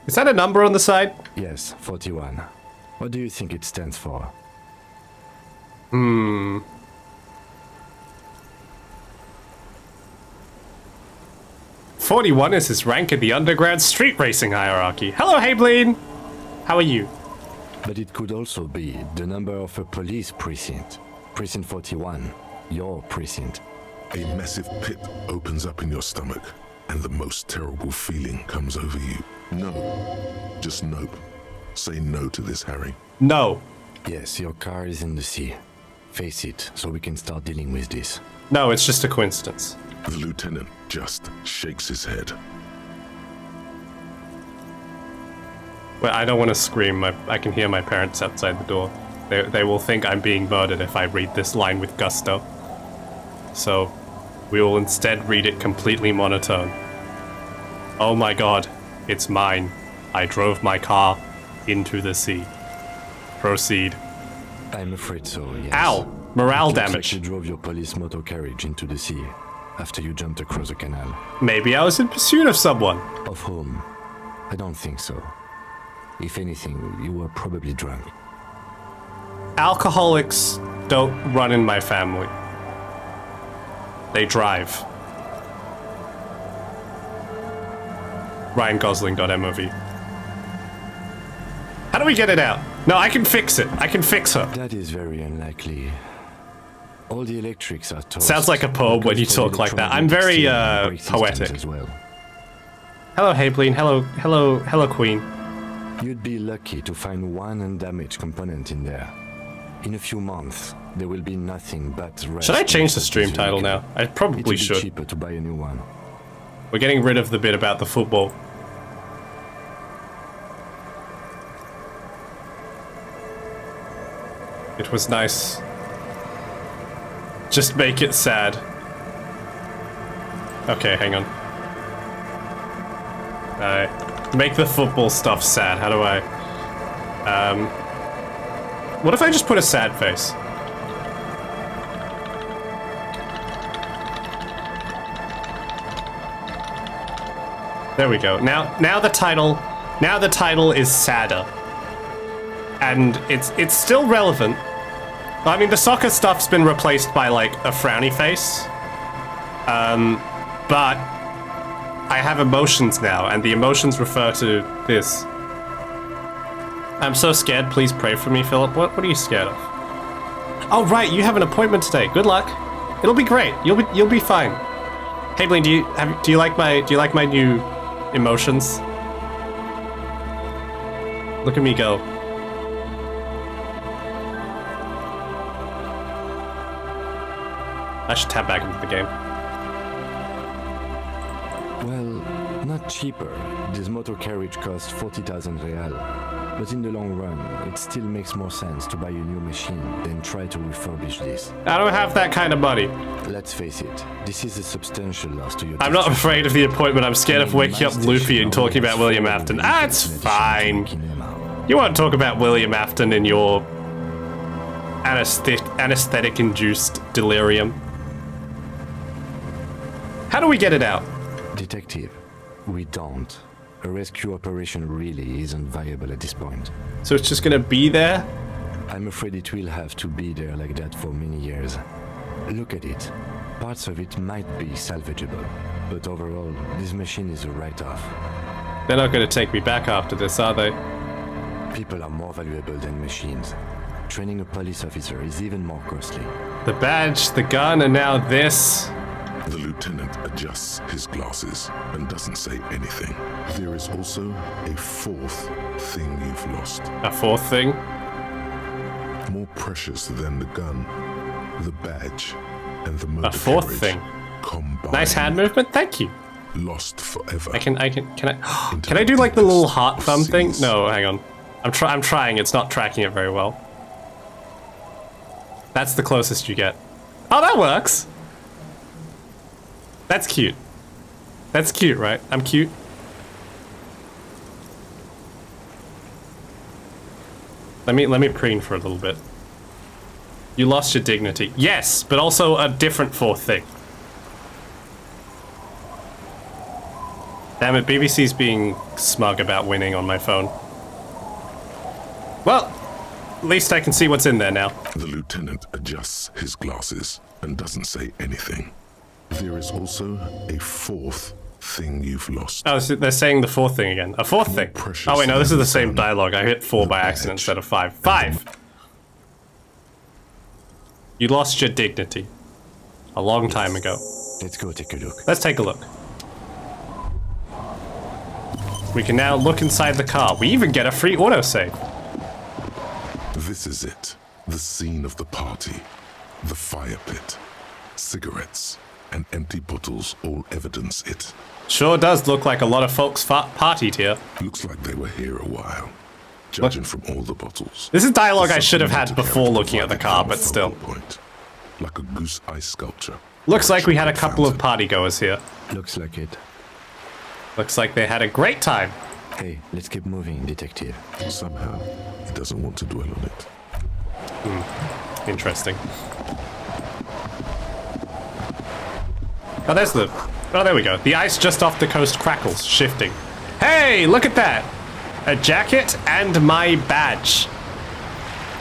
Is that a number on the side? Yes, 41. What do you think it stands for? 41 is his rank in the underground street racing hierarchy. Hello, Hableen! How are you? But it could also be the number of a police precinct. Precinct 41. Your precinct. A massive pit opens up in your stomach, and the most terrible feeling comes over you. No. Just nope. Say no to this, Harry. No. Yes, your car is in the sea. Face it, so we can start dealing with this. No, it's just a coincidence. The lieutenant just shakes his head. Well, I don't want to scream. I can hear my parents outside the door. They will think I'm being murdered if I read this line with gusto. So, we will instead read it completely monotone. Oh my god, it's mine. I drove my car into the sea. Proceed. I'm afraid so, yes. Ow! Morale It looks damage. like you drove your police motor carriage into the sea after you jumped across the canal. Maybe I was in pursuit of someone. Of whom? I don't think so. If anything, you were probably drunk. Alcoholics don't run in my family. They drive. RyanGosling.mov. How do we get it out? No, I can fix it. I can fix her. That is very unlikely. All the electrics are toast. Sounds like a poem when you talk like that. I'm very poetic. As well. Hello, Hableen. Hello, Queen. You'd be lucky to find one undamaged component in there. In a few months, there will be nothing but rust. Should I change the inside stream this title vehicle. now? I probably It'll be should. cheaper to buy a new one. We're getting rid of the bit about the football. It was nice. Just make it sad. Okay, hang on. Make the football stuff sad. How do I... What if I just put a sad face? There we go. Now the title is sadder. And it's still relevant. I mean, the soccer stuff's been replaced by, like, a frowny face. But I have emotions now, and the emotions refer to this. I'm so scared. Please pray for me, Philip. What are you scared of? Oh, right, you have an appointment today. Good luck. It'll be great. You'll be fine. Hey, Blaine, do you like my new emotions? Look at me go. I should tap back into the game. Well, not cheaper. This motor carriage costs 40,000 real. But in the long run, it still makes more sense to buy a new machine than try to refurbish this. I don't have that kind of money. Let's face it, this is a substantial loss to your I'm not district. afraid of the appointment. I'm scared of waking up My Luffy station and talking about always William follows Afton. the That's addition to fine. Kinema. You won't talk about William Afton in your anesthetic-induced delirium. How do we get it out? Detective, we don't. A rescue operation really isn't viable at this point. So it's just gonna be there? I'm afraid it will have to be there like that for many years. Look at it. Parts of it might be salvageable, but overall, this machine is a write-off. They're not gonna take me back after this, are they? People are more valuable than machines. Training a police officer is even more costly. The badge, the gun, and now this. The lieutenant adjusts his glasses and doesn't say anything. There is also a fourth thing you've lost. A fourth thing? More precious than the gun, the badge, and the motor A fourth carriage thing. combined. Nice hand movement, thank you. Lost forever. Can I do like the little heart thumb thing? No, hang on. I'm trying, it's not tracking it very well. That's the closest you get. Oh, that works! That's cute. That's cute, right? I'm cute. Let me preen for a little bit. You lost your dignity. Yes, but also a different fourth thing. Damn it, BBC's being smug about winning on my phone. Well, at least I can see what's in there now. The lieutenant adjusts his glasses and doesn't say anything. There is also a fourth thing you've lost. Oh, so they're saying the fourth thing again. A fourth thing. Oh wait, no, this is the same dialogue. I hit 4 by accident instead of 5. 5! You lost your dignity. A long time ago. Let's go take a look. Let's take a look. We can now look inside the car. We even get a free autosave. This is it. The scene of the party. The fire pit. Cigarettes and empty bottles all evidence it. Sure does look like a lot of folks partied here. Looks like they were here a while. Judging from all the bottles. This is dialogue I should have had before looking at the car, but still. Point, like a goose eye sculpture. Looks like we had a couple of partygoers here. Looks like it. Looks like they had a great time. Hey, let's keep moving, detective. Somehow, he doesn't want to dwell on it. Interesting. Oh, there's the... Oh, there we go. The ice just off the coast crackles, shifting. Hey, look at that! A jacket and my badge.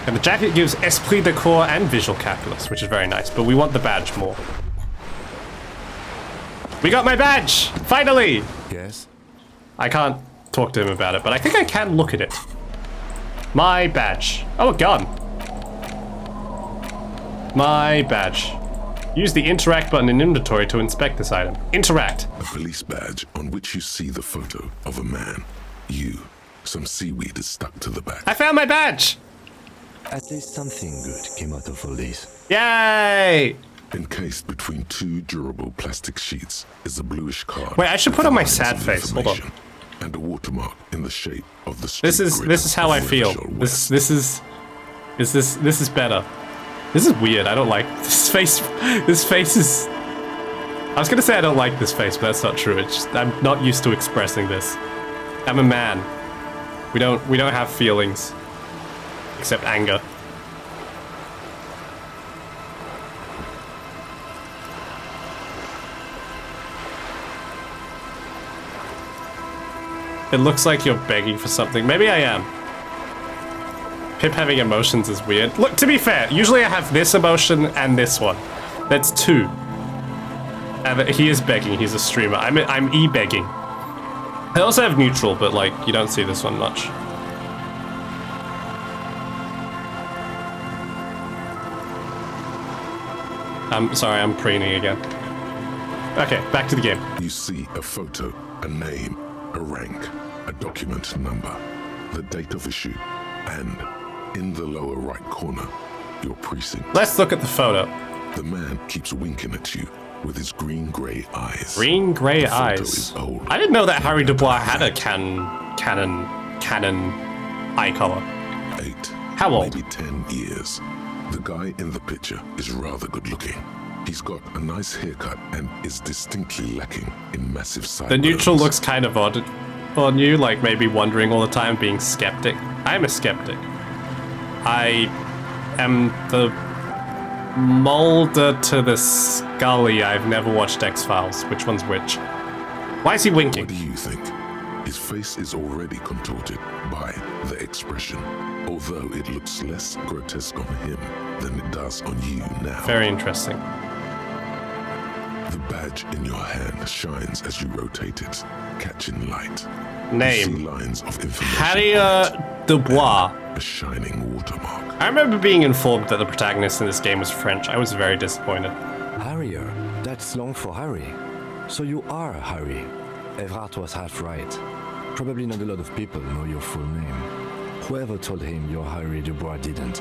And the jacket gives esprit de corps and visual calculus, which is very nice, but we want the badge more. We got my badge! Finally! Yes? I can't talk to him about it, but I think I can look at it. My badge. Oh, a gun. My badge. Use the interact button in inventory to inspect this item. Interact. A police badge on which you see the photo of a man. You. Some seaweed is stuck to the back. I found my badge! At least something good came out of all this. Yay! Encased between 2 durable plastic sheets is a bluish card. Wait, I should put on my sad face. Hold on. And a watermark in the shape of the street. This is how I feel. This is better. This is weird. I don't like this face. This face is... I was gonna say I don't like this face, but that's not true. It's just I'm not used to expressing this. I'm a man. We don't have feelings. Except anger. It looks like you're begging for something. Maybe I am. Pip having emotions is weird. Look, to be fair, usually I have this emotion and this one. That's 2. And he is begging. He's a streamer. I'm e-begging. I also have neutral, but like you don't see this one much. I'm sorry, I'm preening again. Okay, back to the game. You see a photo, a name, a rank, a document number, the date of issue, and in the lower right corner, your precinct. Let's look at the photo. The man keeps winking at you with his green-gray eyes. Green-gray The photo eyes. is old. I didn't know that Harry Dubois had a canon eye color. 8. How old? Maybe 10 years. The guy in the picture is rather good-looking. He's got a nice haircut and is distinctly lacking in massive sideburns. The neutral looks kind of odd on you, like maybe wondering all the time, being skeptic. I'm a skeptic. I am the Mulder to the Scully. I've never watched X-Files. Which one's which? Why is he winking? What do you think? His face is already contorted by the expression, although it looks less grotesque on him than it does on you now. Very interesting. The badge in your hand shines as you rotate it, catching light. Name. You see lines of information. Harry Dubois. A shining watermark. I remember being informed that the protagonist in this game was French. I was very disappointed. Harrier. That's long for Harry. So you are Harry. Evrard was half right. Probably not a lot of people know your full name. Whoever told him you're Harry Dubois didn't.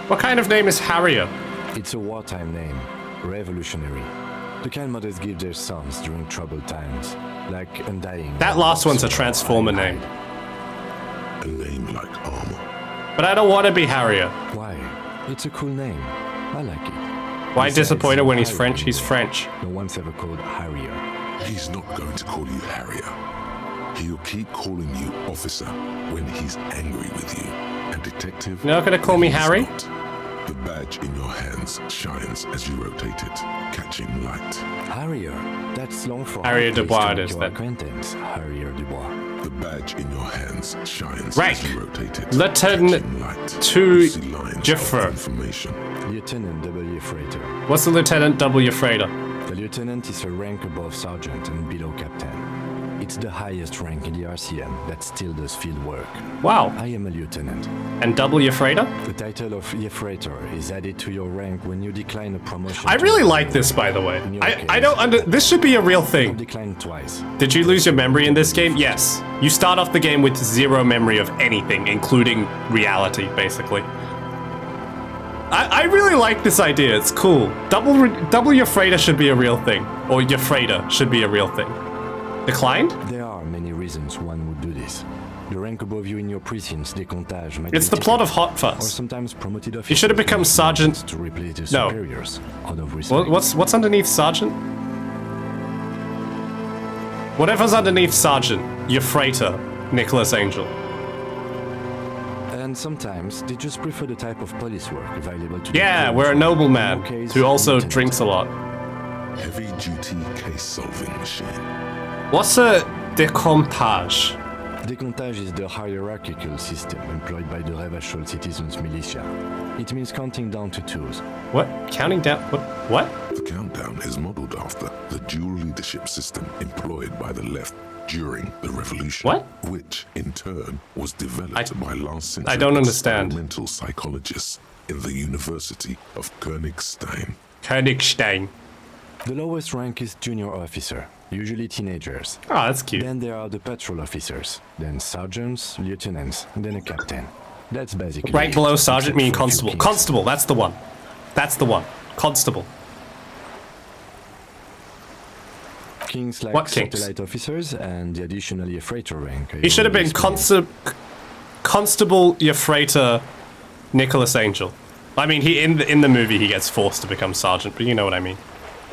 What kind of name is Harrier? It's a wartime name. Revolutionary. The kind mothers give their sons during troubled times. Like Undying. That last one's a Transformer name. A name like armor. But I don't want to be Harrier. Why? It's a cool name. I like it. Why Besides, disappointed when he's Harry French? He's anymore. French. No one's ever called Harrier. He's not going to call you Harrier. He'll keep calling you officer when he's angry with you, and detective. You're not gonna call me when he's Harry? not. The badge in your hands shines as you rotate it, catching light. Harrier. That's long for Harrier hard Dubois place to it is make your then. acquaintance. Harrier Dubois. The badge in your hands shines Rank. as you rotate it, Lieutenant catching light. to You see lines of Jefffer. information. Lieutenant W. Freighter. What's the Lieutenant W. Freighter? The lieutenant is a rank above sergeant and below captain. It's the highest rank in the RCM that still does field work. Wow. I am a lieutenant. And W. Freighter? The title of Freighter is added to your rank when you decline a promotion. I to really a like rank. this, by the way. In your I don't under. This should be a real You thing. declined twice. Did you lose your memory in this game? Yes. You start off the game with zero memory of anything, including reality, basically. I really like this idea. It's cool. Double your freighter should be a real thing. Or your freighter should be a real thing. Declined? There are many reasons one would do this. The rank above you in your precinct's décomptage might It's be the plot of different, Hot or Fuzz. sometimes promoted officers You should have become might sergeant. want to replace the No. superiors out of respect. What's underneath Sergeant? Whatever's underneath Sergeant, your freighter, Nicholas Angel. And sometimes they just prefer the type of police work available to Yeah, them. we're a nobleman In your case, who also lieutenant. drinks a lot. Heavy-duty case-solving machine. What's a décomptage? Décomptage is the hierarchical system employed by the Revachol citizens militia. It means counting down to twos. What? Counting down? What? The countdown is modeled after the dual leadership system employed by the left during the revolution. What? Which, in turn, was developed by last century I don't understand. experimental psychologists in the University of Königstein. Königstein. The lowest rank is junior officer, usually teenagers. Oh, that's cute. Then there are the patrol officers, then sergeants, lieutenants, then a captain. That's basically Rank it, below sergeant except meaning for a few constable. kings. Constable, that's the one. That's the one. Constable. Kings like What kings? satellite officers and the additionally a freighter rank. He should have been Constable Euphrator Nicholas Angel. I mean, he in the movie he gets forced to become sergeant, but you know what I mean.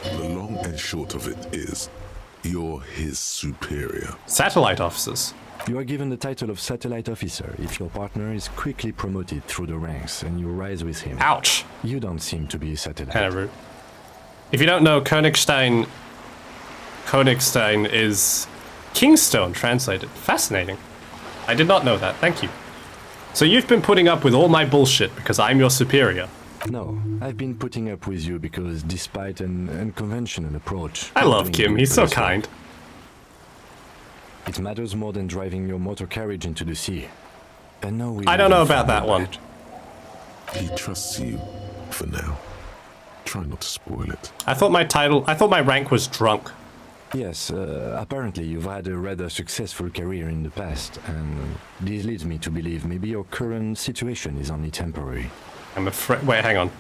The long and short of it is, you're his superior. Satellite officers. You are given the title of satellite officer if your partner is quickly promoted through the ranks and you rise with him. Ouch. You don't seem to be a satellite. Kind of rude. If you don't know, Königstein is Kingstone translated. Fascinating. I did not know that. Thank you. So you've been putting up with all my bullshit because I'm your superior. No, I've been putting up with you because despite an unconventional approach... I you're love doing Kim. good He's so police work. kind. It matters more than driving your motor carriage into the sea. And now we I don't know will about find that your one. badge. He trusts you, for now. Try not to spoil it. I thought my rank was drunk. Yes, apparently you've had a rather successful career in the past, and this leads me to believe maybe your current situation is only temporary. I'm afraid. Wait, hang on.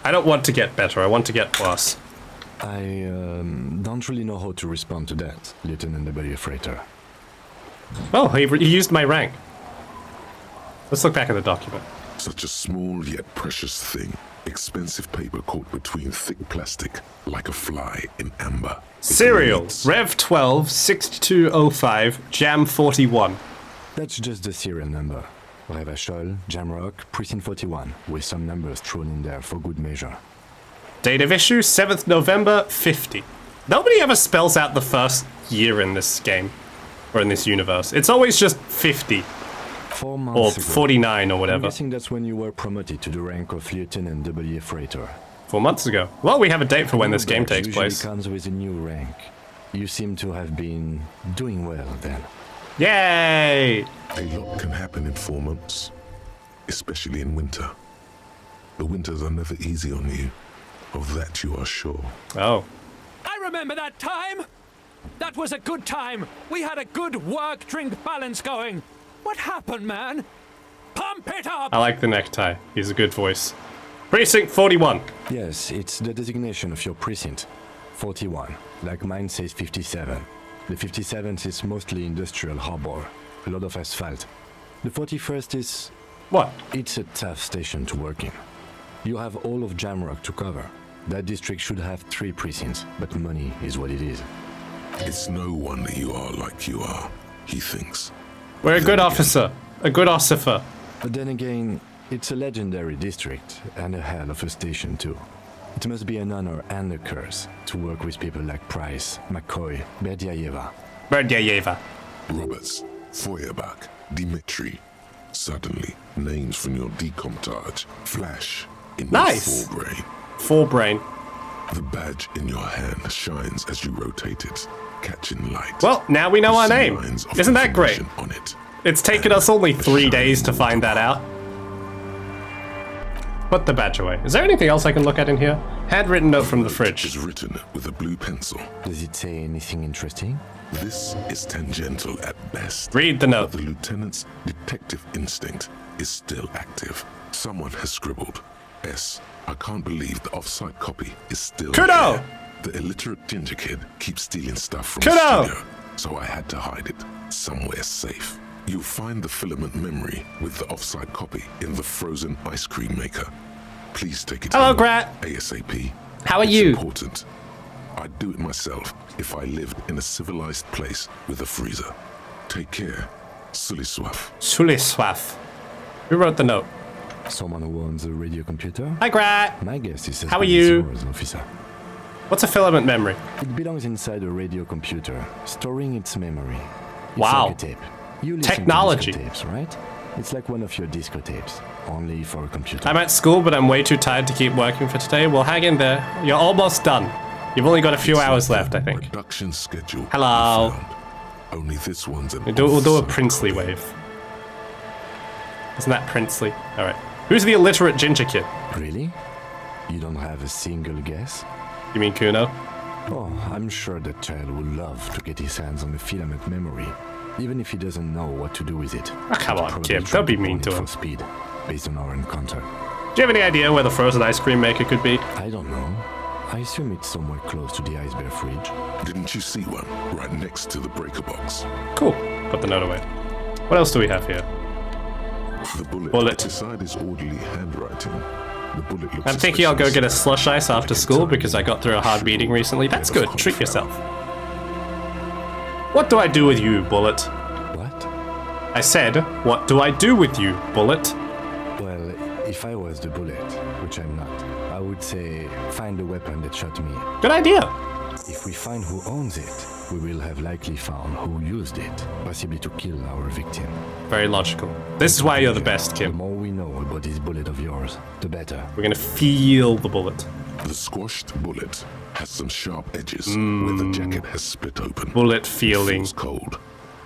I don't want to get better. I want to get worse. I don't really know how to respond to that, Lieutenant W. Freighter. Oh, he used my rank. Let's look back at the document. Such a small yet precious thing. Expensive paper caught between thick plastic, like a fly in amber. It Serial. reads, Rev 12 6205 Jam 41. That's just the serial number. Revachol, Jamrock, Precinct 41, with some numbers thrown in there for good measure. Date of issue 7th November 50. Nobody ever spells out the first year in this game. Or in this universe. It's always just 50. 4 Or months ago. 49 or I'm whatever. guessing that's when you were promoted to the rank of Lieutenant W. Freighter. 4 months ago. Well, we have a date for when this game That takes usually place. comes with a new rank. You seem to have been doing well then. Yay! A lot can happen in 4 months, especially in winter. The winters are never easy on you. Of that you are sure. Oh. I remember that time! That was a good time! We had a good work-drink balance going! What happened, man? Pump it up! I like the necktie. He's a good voice. Precinct 41. Yes, it's the designation of your precinct. 41, like mine says 57. The 57th is mostly industrial harbor, a lot of asphalt. The 41st is... What? It's a tough station to work in. You have all of Jamrock to cover. That district should have 3 precincts, but money is what it is. It's no wonder you are like you are. he thinks. We're a good officer. A good ossifer. But then again, it's a legendary district and a hell of a station too. It must be an honor and a curse to work with people like Price, McCoy, Berdiayeva. Berdiayeva. Roberts, Feuerbach, Dimitri. Suddenly, names from your decomptage flash in Nice. your forebrain. Forebrain. The badge in your hand shines as you rotate it, catching light. Well, now we know You our see name. lines of Isn't that great? information on it. It's taken us only 3 days to find that out. Put the badge away. Is there anything else I can look at in here? Handwritten note from the Is fridge. written with a blue pencil. Does it say anything interesting? This is tangential at best. Read the note. The lieutenant's detective instinct is still active. Someone has scribbled. S. I can't believe the off-site copy is still Kudo! here. The illiterate ginger kid keeps stealing stuff from Kudo! the studio, so I had to hide it somewhere safe. You'll find the filament memory with the off-site copy in the frozen ice cream maker. Please take it Hello, in Grat. ASAP. How are It's you? important. I'd do it myself if I lived in a civilized place with a freezer. Take care. Suliswaf. Suliswaf. Who wrote the note? Someone who owns a radio computer? Hi, Grat. My guess is How are you? yours, officer. What's a filament memory? It belongs inside a radio computer, storing its memory. It's Wow. like a tape. You listen Technology. to disco tapes, right? It's like one of your disco tapes, only for a computer. I'm at school, but I'm way too tired to keep working for today. Well, hang in there. You're almost done. You've only got a few hours left, I think. Production schedule. Hello. we found. Only this one's an We'll do a off-site princely copy. wave. Isn't that princely? Alright. Who's the illiterate ginger kid? Really? You don't have a single guess? You mean Kuno? Oh, I'm sure that child would love to get his hands on the filament memory, even if he doesn't know what to do with it. Oh, come He'd on, probably Kim. try Don't be pull mean it to for him. speed, based on our encounter. Do you have any idea where the frozen ice cream maker could be? I don't know. I assume it's somewhere close to the ice bear fridge. Didn't you see one right next to the breaker box? Cool. Put the note away. What else do we have here? The bullet. Bullet. Beside his orderly handwriting, the bullet looks I'm thinking I'll go especially get a sad, slush ice like after a school tiny because I got through a hard meeting recently. That's bit of good. Treat confound. yourself. What do I do with you, Bullet? What? I said, what do I do with you, Bullet? Well, if I was the bullet, which I'm not, I would say find the weapon that shot me. Good idea. If we find who owns it, we will have likely found who used it, possibly to kill our victim. Very logical. This is why you're the best, The Kim. more we know about this bullet of yours, the better. We're gonna feel the bullet. The squashed bullet has some sharp edges where the jacket has split open. Bullet It feeling. feels cold,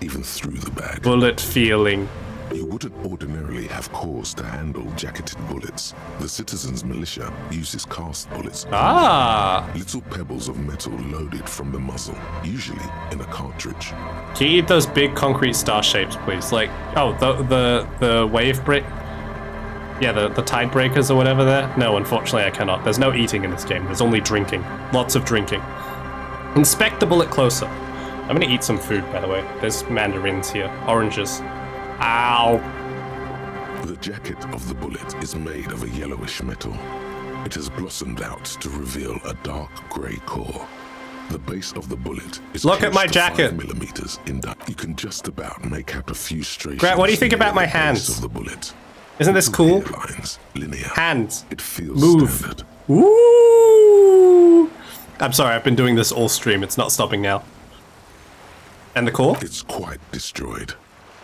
even through the bag. Bullet feeling. You wouldn't ordinarily have cause to handle jacketed bullets. The citizens' militia uses cast bullets. Ah! Little pebbles of metal loaded from the muzzle, usually in a cartridge. Can you eat those big concrete star shapes, please? Like, oh, the wave brick? Yeah, the tide breakers or whatever there? No, unfortunately I cannot. There's no eating in this game. There's only drinking. Lots of drinking. Inspect the bullet closer. I'm gonna eat some food, by the way. There's mandarins here. Oranges. Ow! The jacket of the bullet is made of a yellowish metal. It has blossomed out to reveal a dark grey core. The base of the bullet is Look at my close to 5 jacket. millimeters in diameter. You can just about make out a few striations. Grant, what do you think about my near the base hands? Of the bullet. Isn't this cool? Lines, linear. Hands. It feels Move. standard. Ooh! I'm sorry, I've been doing this all stream. It's not stopping now. And the core? It's quite destroyed.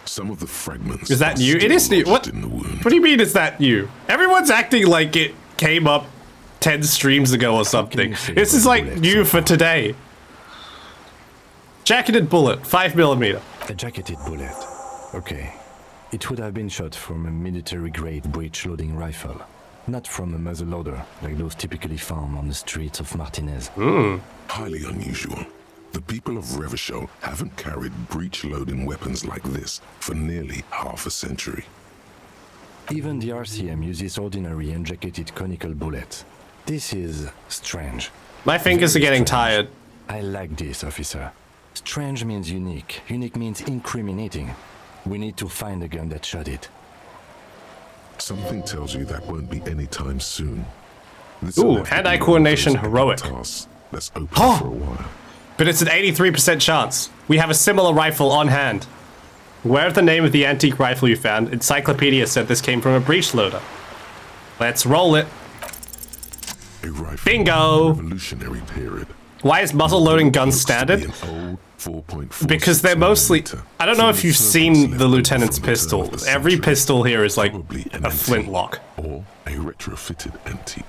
Some of the fragments. Is that are new? It still is new. What? lodged in the wound. What do you mean is that new? Everyone's acting like it came up 10 streams ago or something. you say This is about like bullets? new for today. Jacketed bullet, 5mm. A jacketed bullet. Okay. It would have been shot from a military-grade breech-loading rifle, not from a muzzleloader like those typically found on the streets of Martinez. Highly unusual. The people of Revachol haven't carried breech-loading weapons like this for nearly half a century. Even the RCM uses ordinary unjacketed conical bullets. This is strange. My fingers are Very getting strange. tired. I like this, officer. Strange means unique. Unique means incriminating. We need to find the gun that shot it. Something tells you that won't be anytime soon. This Ooh, will have to hand-eye be one of coordination those heroic. tasks that's open Huh. for a while. But it's an 83% chance. We have a similar rifle on hand. Where is the name of the antique rifle you found? Encyclopedia said this came from a breech loader. Let's roll it. A rifle Bingo! Revolutionary period. Why is muzzle loading guns Looks to be standard? an old 4.46 Because they're mostly... millimeter. I don't know if you've Surplus seen left the over lieutenant's from the turn pistol. of the Every century. pistol here is like Probably an a antique, flintlock. or a retrofitted antique.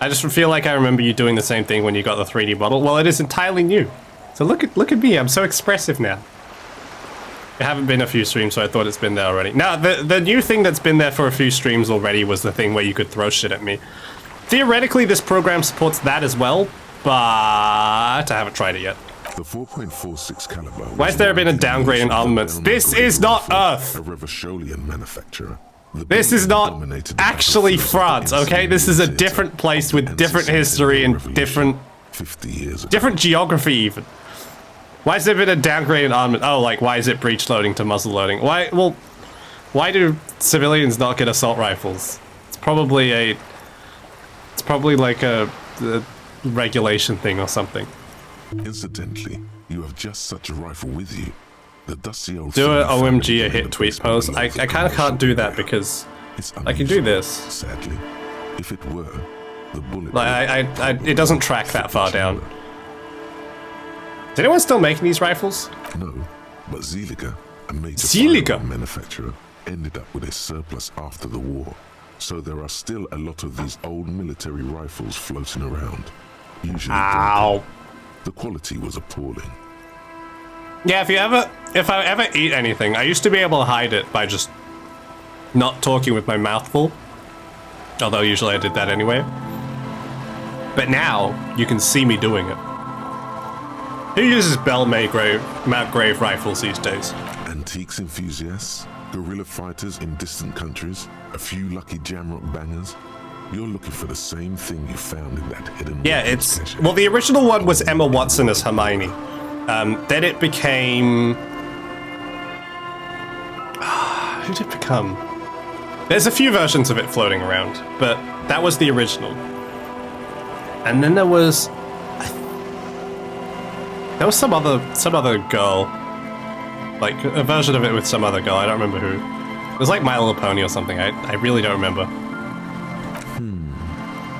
I just feel like I remember you doing the same thing when you got the 3D model. Well, it is entirely new. So look at me, I'm so expressive now. It haven't been a few streams, so I thought it's been there already. Now, the new thing that's been there for a few streams already was the thing where you could throw shit at me. Theoretically, this program supports that as well, but I haven't tried it yet. The 4.46 caliber. Why has there been a downgrade in armaments? This is not Earth! A Revacholian manufacturer. The This is building not dominated the actually battlefield France, against okay? the This is a theater different place with and different succeeded history in and the different... revolution 50 years ago. different geography even. Why has there been a downgrade in armament? Oh, like, why is it breech loading to muzzle loading? Why, well, why do civilians not get assault rifles? It's probably like a regulation thing or something. Incidentally, you have just such a rifle with you. The dusty old Do a family OMG a hit in the tweet basement post. belongs I to kind of can't do that commercial because It's I can do unusual, this. Sadly, if it were, the bullet. Like, it doesn't track that far down. Is anyone still making these rifles? No, but Zeliger, a major Zeliger? firearm manufacturer, ended up with a surplus after the war. So there are still a lot of these old military rifles floating around. Usually Ow. broken. The quality was appalling. Yeah, if I ever eat anything, I used to be able to hide it by just not talking with my mouth full. Although usually I did that anyway. But now, you can see me doing it. Who uses Belgrave rifles these days? Antiques enthusiasts, guerrilla fighters in distant countries, a few lucky jamrock bangers. You're looking for the same thing you found in that hidden. Yeah, weapons it's... cache. Well, the original one was Emma Watson as Hermione. Then it became... Who did it become? There's a few versions of it floating around, but that was the original. And then there was... There was some other girl. Like, a version of it with some other girl, I don't remember who. It was like My Little Pony or something, I really don't remember.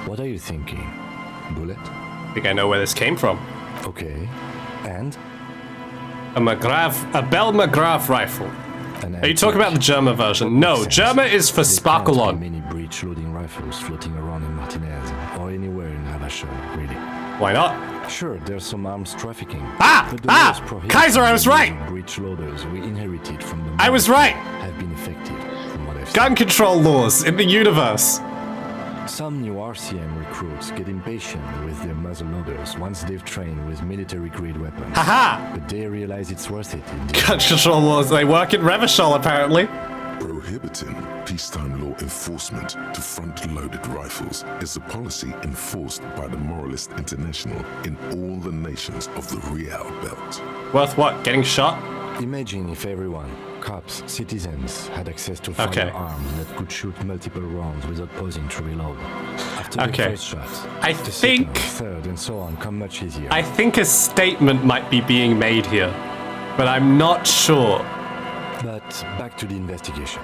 What are you thinking? Bullet? I think I know where this came from. Okay. And? A Bell McGrath rifle. An Are you talking about the German version? No, German is for There can't be Sparkelon. many breech-loading rifles floating around in Martinez or anywhere in Ravachol, really. Why not? Sure, there's some arms trafficking. Ah! but the laws Ah! prohibiting Kaiser, I was the use right! of breech loaders we inherited from the I was monks right! have been effective, from what I've Gun control laws in the universe. seen. Some new RCM recruits get impatient with their muzzle loaders once they've trained with military-grade weapons. Haha! But they realize it's worth it. in the Gun control laws, they work in Revachol apparently. Prohibiting peacetime law enforcement to front-loaded rifles is a policy enforced by the Moralist International in all the nations of the Real Belt. Worth what? Getting shot? Imagine if everyone, cops, citizens, had access to Okay. firearms that could shoot multiple rounds without pausing to reload. After Okay. the first shot, I the think- second, third, and so on come much easier. I think a statement might be being made here, but I'm not sure. But back to the investigation.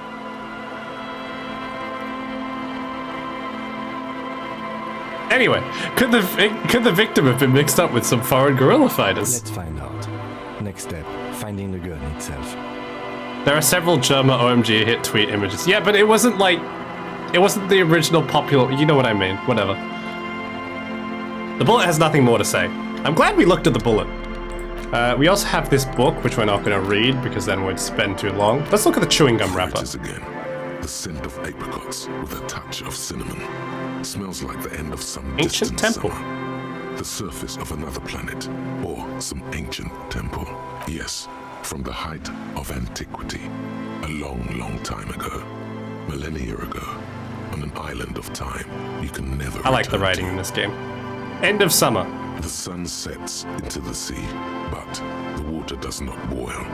Anyway, could the victim have been mixed up with some foreign guerrilla fighters? Let's find out. Next step, finding the gun itself. There are several German OMG hit tweet images. Yeah, but it wasn't like... It wasn't the original popular... You know what I mean. Whatever. The bullet has nothing more to say. I'm glad we looked at the bullet. We also have this book, which we're not going to read, because then we'd spend too long. Let's look at the chewing gum Here wrapper. it is again. The scent of apricots with a touch of cinnamon. Smells like the end of some Ancient distant temple. summer. The surface of another planet, or some ancient temple. Yes, from the height of antiquity. A long, long time ago. Millennia ago. On an island of time you can never I like the return writing to. in this game. End of summer. The sun sets into the sea, but the water does not boil.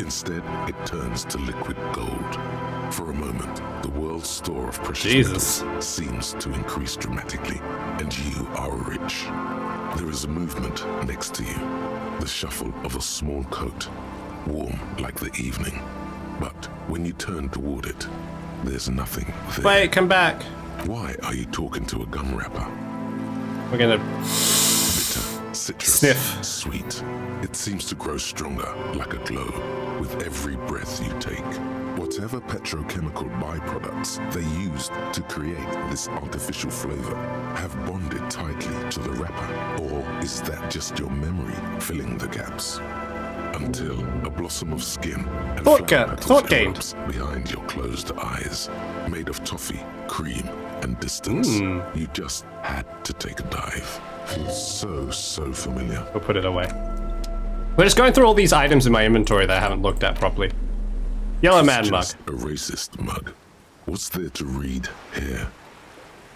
Instead, it turns to liquid gold. For a moment, the world's store of precious Jesus. metals seems to increase dramatically, and you are rich. There is a movement next to you, the shuffle of a small coat, warm like the evening. But when you turn toward it, there's nothing there. Wait, come back. Why are you talking to a gum wrapper? We're gonna Bitter, citrus, sniff. sweet. It seems to grow stronger, like a glow, with every breath you take. Whatever petrochemical byproducts they used to create this artificial flavor have bonded tightly to the wrapper. Or is that just your memory filling the gaps? Until a blossom of skin and Thought flower gained. petals erupts behind your closed eyes, made of toffee, cream, and distance. You just had to take a dive. Feels so familiar. We'll put it away. We're just going through all these items in my inventory that I haven't looked at properly. Yellow man mug. Just a racist mug. What's there to read here?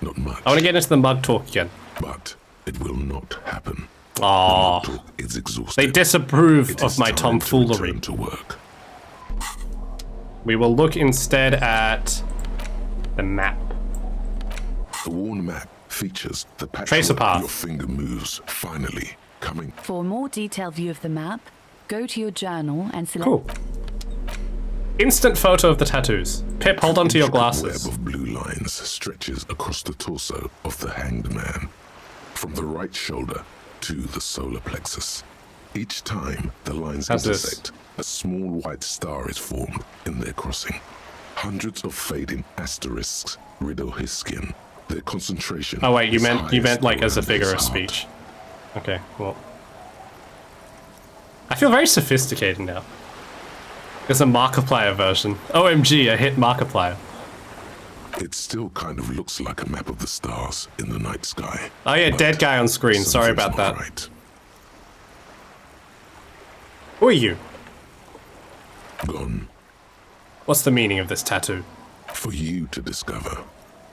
Not much. I want to get into the mug talk again. But it will not happen. Aww. The mug talk is exhausted. They disapprove It of is my time tomfoolery. To return to work. We will look instead at the map. The worn map features the pattern Tracer path. your finger moves finally coming. For a more detailed view of the map, go to your journal and select. Cool. Instant photo of the tattoos. Pip, hold on to your Intricate glasses. web of blue lines stretches across the torso of the hanged man, from the right shoulder to the solar plexus. Each time the lines How's this? intersect, a small white star is formed in their crossing. Hundreds of fading asterisks riddle his skin. Their concentration. Oh wait, you is meant highest like as a around figure his of heart. speech. Okay, well. I feel very sophisticated now. There's a Markiplier version. OMG, a hit Markiplier. It still kind of looks like a map of the stars in the night sky. Oh yeah, But dead guy on screen. Sorry something's about not that. Right. Who are you? Gone. What's the meaning of this tattoo? For you to discover.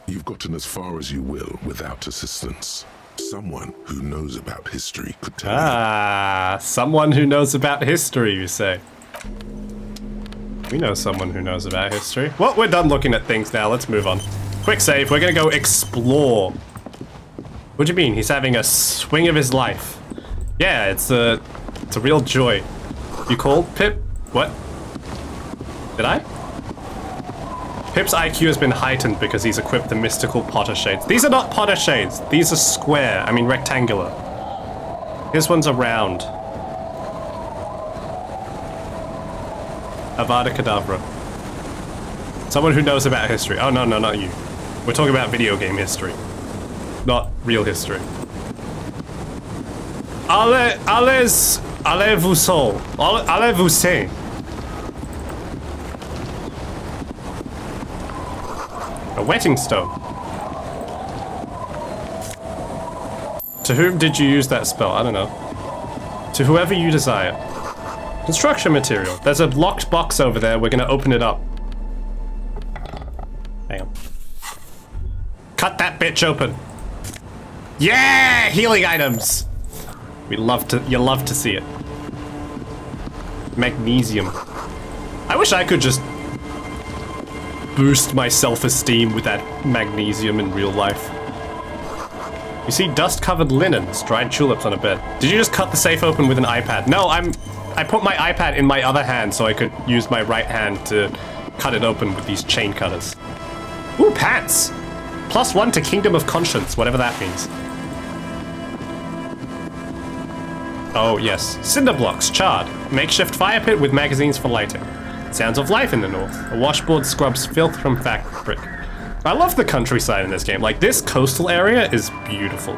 You've gotten as far as you will without assistance. Someone who knows about history could tell you. Ah, someone who knows about history, you say. We know someone who knows about history. Well, we're done looking at things now. Let's move on. Quick save. We're gonna go explore. What do you mean? He's having a swing of his life. Yeah, it's a real joy. You called Pip? What? Did I? Pip's IQ has been heightened because he's equipped the mystical Potter Shades. These are not Potter Shades. These are square. I mean rectangular. This one's a round. Avada Kedavra. Someone who knows about history. Oh, no, not you. We're talking about video game history. Not real history. Allez-vous-en. A wetting stone. To whom did you use that spell? I don't know. To whoever you desire. Construction material. There's a locked box over there. We're gonna open it up. Hang on. Cut that bitch open. Yeah! Healing items! You love to see it. Magnesium. I wish I could just boost my self-esteem with that magnesium in real life. You see dust-covered linens, dried tulips on a bed. Did you just cut the safe open with an iPad? No, I put my iPad in my other hand so I could use my right hand to cut it open with these chain cutters. Ooh, pants! +1 to Kingdom of Conscience, whatever that means. Oh, yes. Cinder blocks, charred. Makeshift fire pit with magazines for lighting. Sounds of life in the north. A washboard scrubs filth from fabric. I love the countryside in this game. Like, this coastal area is beautiful.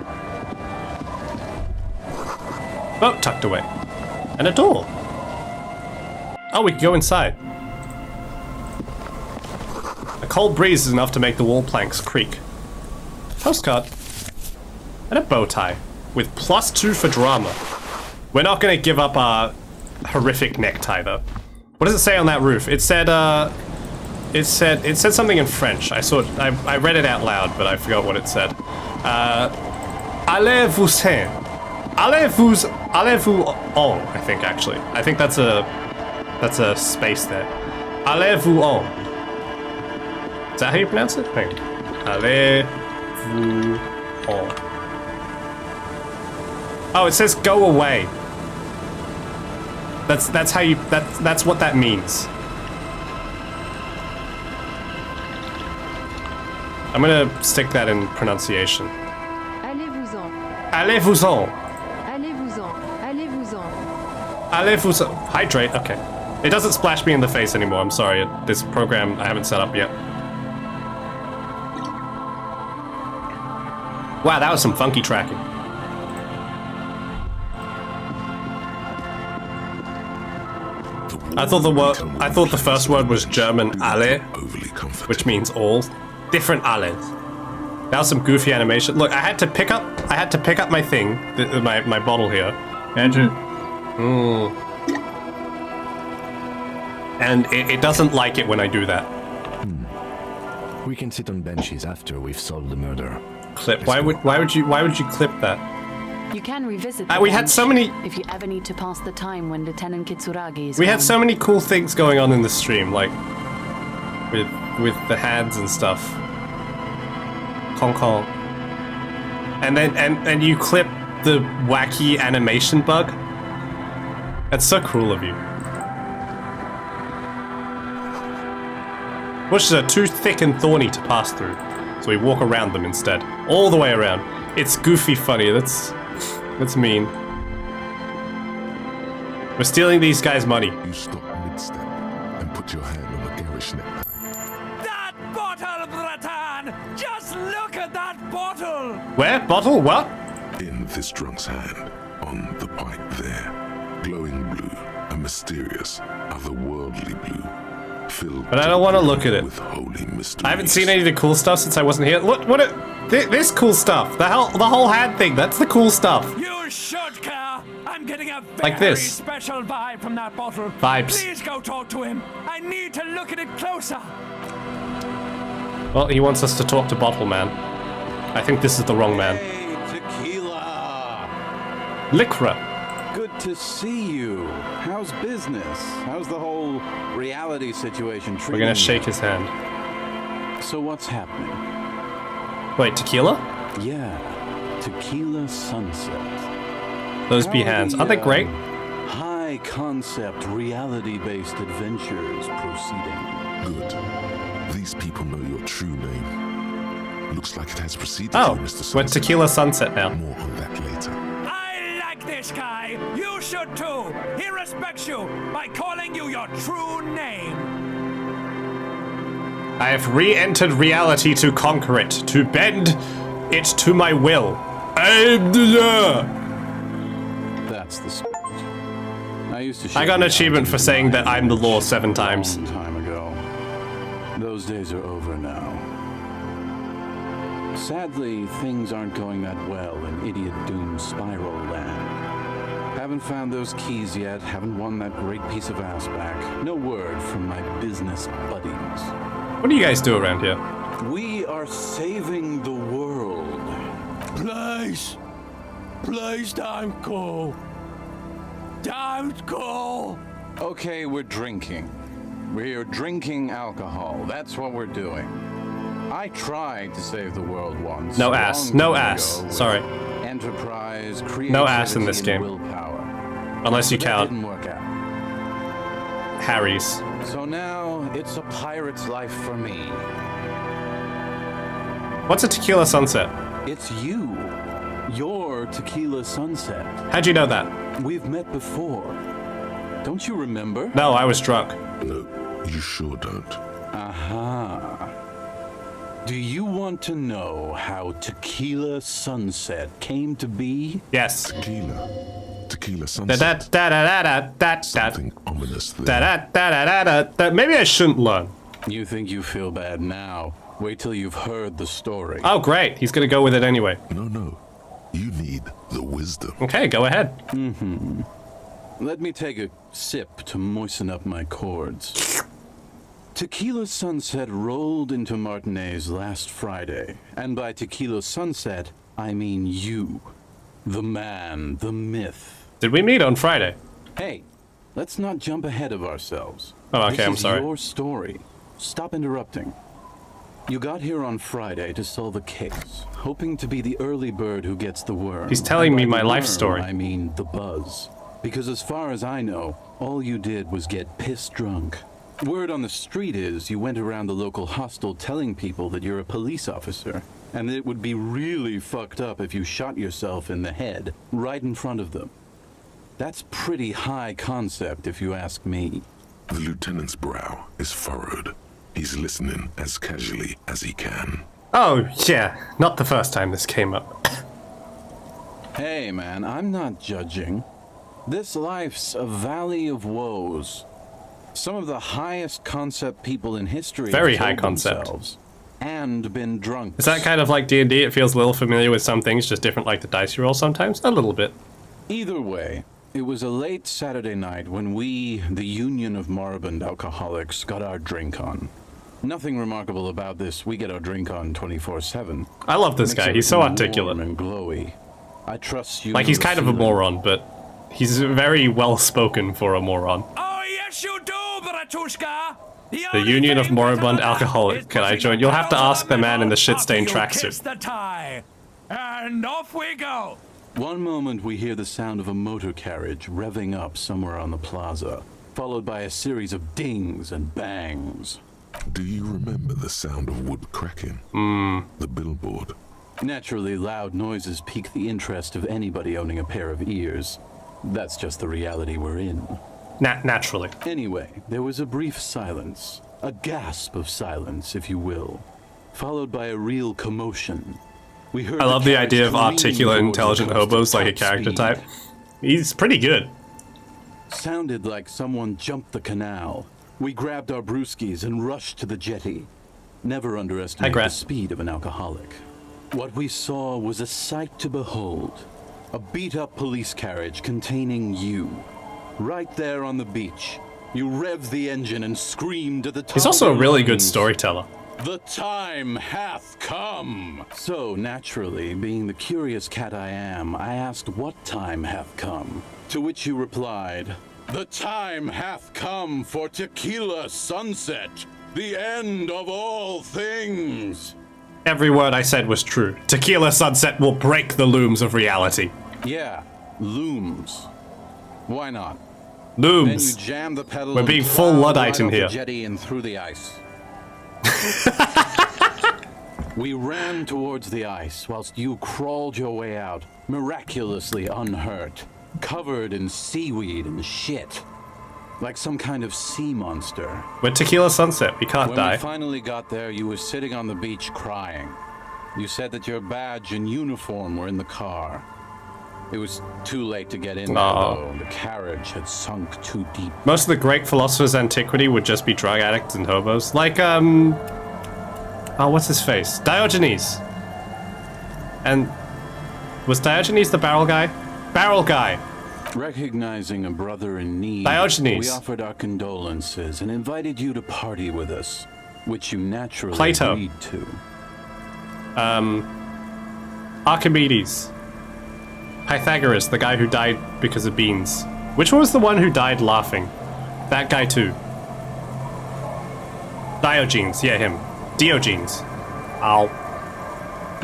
Boat tucked away. And a door. Oh, we can go inside. A cold breeze is enough to make the wall planks creak. Postcard. And a bow tie. With +2 for drama. We're not gonna give up our horrific necktie, though. What does it say on that roof? It said something in French. I read it out loud, but I forgot what it said. Allez-vous-en. Allez-vous-en, I think, actually. I think that's a space there. Allez-vous-en. Is that how you pronounce it? Hang on. Allez-vous-en. Oh, it says go away. That's what that means. I'm gonna stick that in pronunciation. Allez-vous-en. Allez-vous-en. Allez-vous-en. Allez-vous-en. Allez-vous-en. Hydrate, okay. It doesn't splash me in the face anymore, I'm sorry. This program I haven't set up yet. Wow, that was some funky tracking. I thought the first word was German alle, which means all. Different alles. That was some goofy animation. Look, I had to pick up my thing, my bottle here. Andrew. And it doesn't like it when I do that. We can sit on benches after we've solved the murder. Clip. Why would you clip that? You can revisit the We had so many. if you ever need to pass the time when Lieutenant Kitsuragi is We gone. had so many cool things going on in the stream, like with the hands and stuff. Kong Kong. And then and you clip the wacky animation bug. That's so cruel of you. Bushes are too thick and thorny to pass through, so we walk around them instead. All the way around. It's goofy funny, that's mean. We're stealing these guys' money. You stop mid-step and put your hand on the garish necktie. That bottle, Bratan! Just look at that bottle! Where? Bottle? What? In this drunk's hand, on the pipe there, glowing blue, a mysterious, otherworldly blue, filled. But I don't want to look at it. With holy mysteries. I haven't seen any of the cool stuff since I wasn't here. Look, this cool stuff. The whole hand thing. That's the cool stuff. You should care! I'm getting a very Like this. special vibe from that bottle. Vibes. Please go talk to him. I need to look at it closer. Well, he wants us to talk to Bottle Man. I think this is the wrong man. Hey, Tequila! Lycra. Good to see you. How's business? How's the whole reality situation treating We're gonna you? shake his hand. So what's happening? Wait, tequila? Yeah, Tequila Sunset. Those be How are hands. the, Aren't they great? High concept, reality-based adventures proceeding. Good. These people know your true name. Looks like it has preceded Oh, you, Mr. we're Sunset. Tequila Sunset now. More on that later. I like this guy. You should too. He respects you by calling you your true name. I have re-entered reality to conquer it, to bend it to my will. That's the spirit. I used to. I got an achievement for saying that I'm the law 7 times. A long time ago. Those days are over now. Sadly, things aren't going that well in Idiot Doom Spiral Land. Haven't found those keys yet, haven't won that great piece of ass back. No word from my business buddies. What do you guys do around here? We are saving the world. Please. Please don't go. Don't go. Okay, we're drinking. We're drinking alcohol. That's what we're doing. I tried to save the world once. No ass. long No time ass. ago with Sorry. Enterprise, creativity, No ass in this and game. willpower. Unless you But that count didn't work out. Harry's. So now it's a pirate's life for me. What's a Tequila Sunset? It's you. Your Tequila Sunset. How'd you know that? We've met before. Don't you remember? No, I was drunk. No, you sure don't. Aha. Do you want to know how Tequila Sunset came to be? Yes. Tequila Sunset. Something ominous there. Maybe I shouldn't learn. You think you feel bad now? Wait till you've heard the story. Oh, great. He's gonna go with it anyway. No. You need the wisdom. Okay, go ahead. Mm-hmm. Let me take a sip to moisten up my cords. Tequila Sunset rolled into Martinez last Friday, and by Tequila Sunset, I mean you. The man, the myth. Did we meet on Friday? Hey, let's not jump ahead of ourselves. Oh, okay, I'm This is sorry. your story. Stop interrupting. You got here on Friday to solve a case, hoping to be the early bird who gets the worm. He's telling And by me my the life worm, story. I mean the buzz. Because as far as I know, all you did was get piss drunk. Word on the street is you went around the local hostel telling people that you're a police officer, and that it would be really fucked up if you shot yourself in the head right in front of them. That's pretty high concept, if you ask me. The lieutenant's brow is furrowed. He's listening as casually as he can. Oh, yeah. Not the first time this came up. Hey, man, I'm not judging. This life's a valley of woes. Some of the highest concept people in history Very have high killed concept. themselves and been drunk. Is that kind of like D&D? It feels a little familiar with some things, just different like the dice you roll sometimes? A little bit. Either way, it was a late Saturday night when we, the Union of Moribund Alcoholics, got our drink on. Nothing remarkable about this. We get our drink on 24/7. I love this guy. He's so articulate. And glowy. I trust you. Like, he's kind of a moron, but he's very well spoken for a moron. Oh, yes, you do, Bratushka! The Union of Moribund Alcoholic. Can I join? You'll have to ask the man in the shit-stained tracksuit. The tie, and off we go. One moment we hear the sound of a motor carriage revving up somewhere on the plaza, followed by a series of dings and bangs. Do you remember the sound of wood cracking? The billboard. Naturally, loud noises pique the interest of anybody owning a pair of ears. That's just the reality we're in. Naturally. Anyway, there was a brief silence. A gasp of silence, if you will. Followed by a real commotion. We heard I love the idea of carriage articulate, careening intelligent towards the hobos like a top character speed. type. He's pretty good. Sounded like someone jumped the canal. We grabbed our brewskis and rushed to the jetty. Never underestimate the speed of an alcoholic. What we saw was a sight to behold. A beat-up police carriage containing you. Right there on the beach. You revved the engine and screamed at the top. He's also of a your really good lungs, storyteller. "The time hath come!" So, naturally, being the curious cat I am, I asked what time hath come. To which you replied, "The time hath come for Tequila Sunset, the end of all things." Every word I said was true. Tequila Sunset will break the looms of reality. Yeah, looms. Why not? Looms. Then you jam the pedal. We're and being full plow Luddite right in off the here. jetty and through the ice. We ran towards the ice whilst you crawled your way out, miraculously unhurt, covered in seaweed and shit, like some kind of sea monster. We're Tequila Sunset. We can't When die. we finally got there, you were sitting on the beach crying. You said that your badge and uniform were in the car. It was too late to get in there, though. The carriage had sunk too deep. Most of the great philosophers of antiquity would just be drug addicts and hobos. Like, oh, what's his face? Diogenes. And was Diogenes the barrel guy? Barrel guy. Recognizing a brother in need, Diogenes. we offered our condolences and invited you to party with us, which you naturally Plato. agreed to. Archimedes. Pythagoras, the guy who died because of beans. Which one was the one who died laughing? That guy too. Diogenes, yeah, him. Diogenes. Ow.